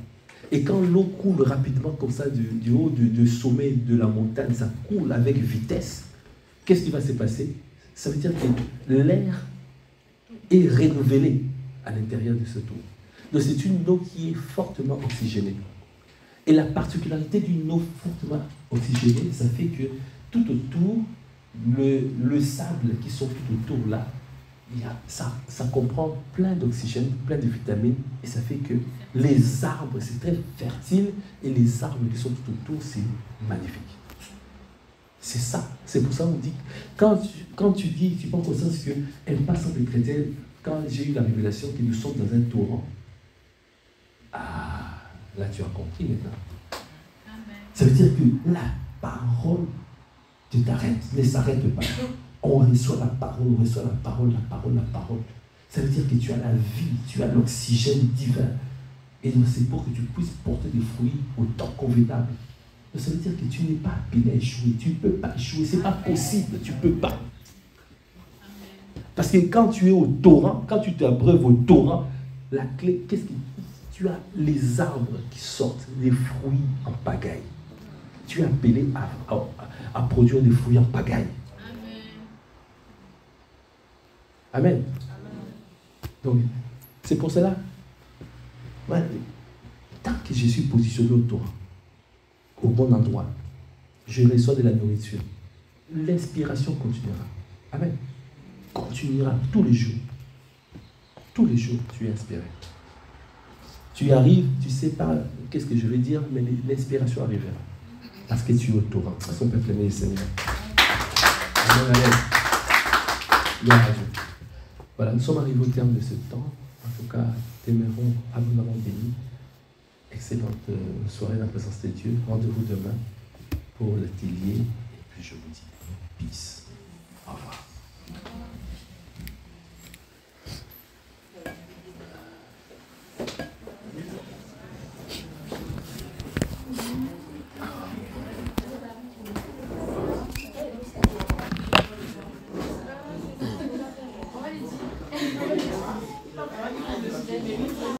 [SPEAKER 1] Et quand l'eau coule rapidement comme ça du haut du sommet de la montagne, ça coule avec vitesse, qu'est-ce qui va se passer? Ça veut dire que l'air est renouvelé à l'intérieur de ce tour. Donc c'est une eau qui est fortement oxygénée. Et la particularité d'une eau fortement oxygénée, ça fait que tout autour, le sable qui sont tout autour là, ça comprend plein d'oxygène, plein de vitamines, et ça fait que les arbres, c'est très fertile, et les arbres qui sont tout autour, c'est magnifique. C'est ça. C'est pour ça qu'on dit, quand tu dis, tu prends conscience qu'un passant de chrétien, quand j'ai eu la révélation que nous sommes dans un torrent, là tu as compris maintenant. Amen. Ça veut dire que la parole ne s'arrête pas. On reçoit la parole, on reçoit la parole, la parole, la parole. Ça veut dire que tu as la vie, tu as l'oxygène divin. Et donc c'est pour que tu puisses porter des fruits au temps convenable. Donc ça veut dire que tu n'es pas appelé à échouer. Tu ne peux pas échouer, ce n'est pas possible, tu ne peux pas. Parce que quand tu es au torrent, quand tu t'abreuves au torrent, la clé, qu'est-ce que tu as? Les arbres qui sortent, les fruits en pagaille. Tu es appelé à produire des fruits en pagaille. Amen. Donc, c'est pour cela, tant que je suis positionné au torrent, au bon endroit, je reçois de la nourriture. L'inspiration continuera. Amen. Continuera tous les jours. Tous les jours, tu es inspiré. Tu y arrives, tu ne sais pas qu'est-ce que je vais dire, mais l'inspiration arrivera. Parce que tu es au torrent. Est-ce qu'on peut acclamer le Seigneur? Amen. Gloire à Dieu. Voilà, nous sommes arrivés au terme de ce temps. En tout cas, t'aimerons abondamment béni. Excellente soirée dans la présence de Dieu. Rendez-vous demain pour l'atelier. Et puis je vous dis peace. Au revoir.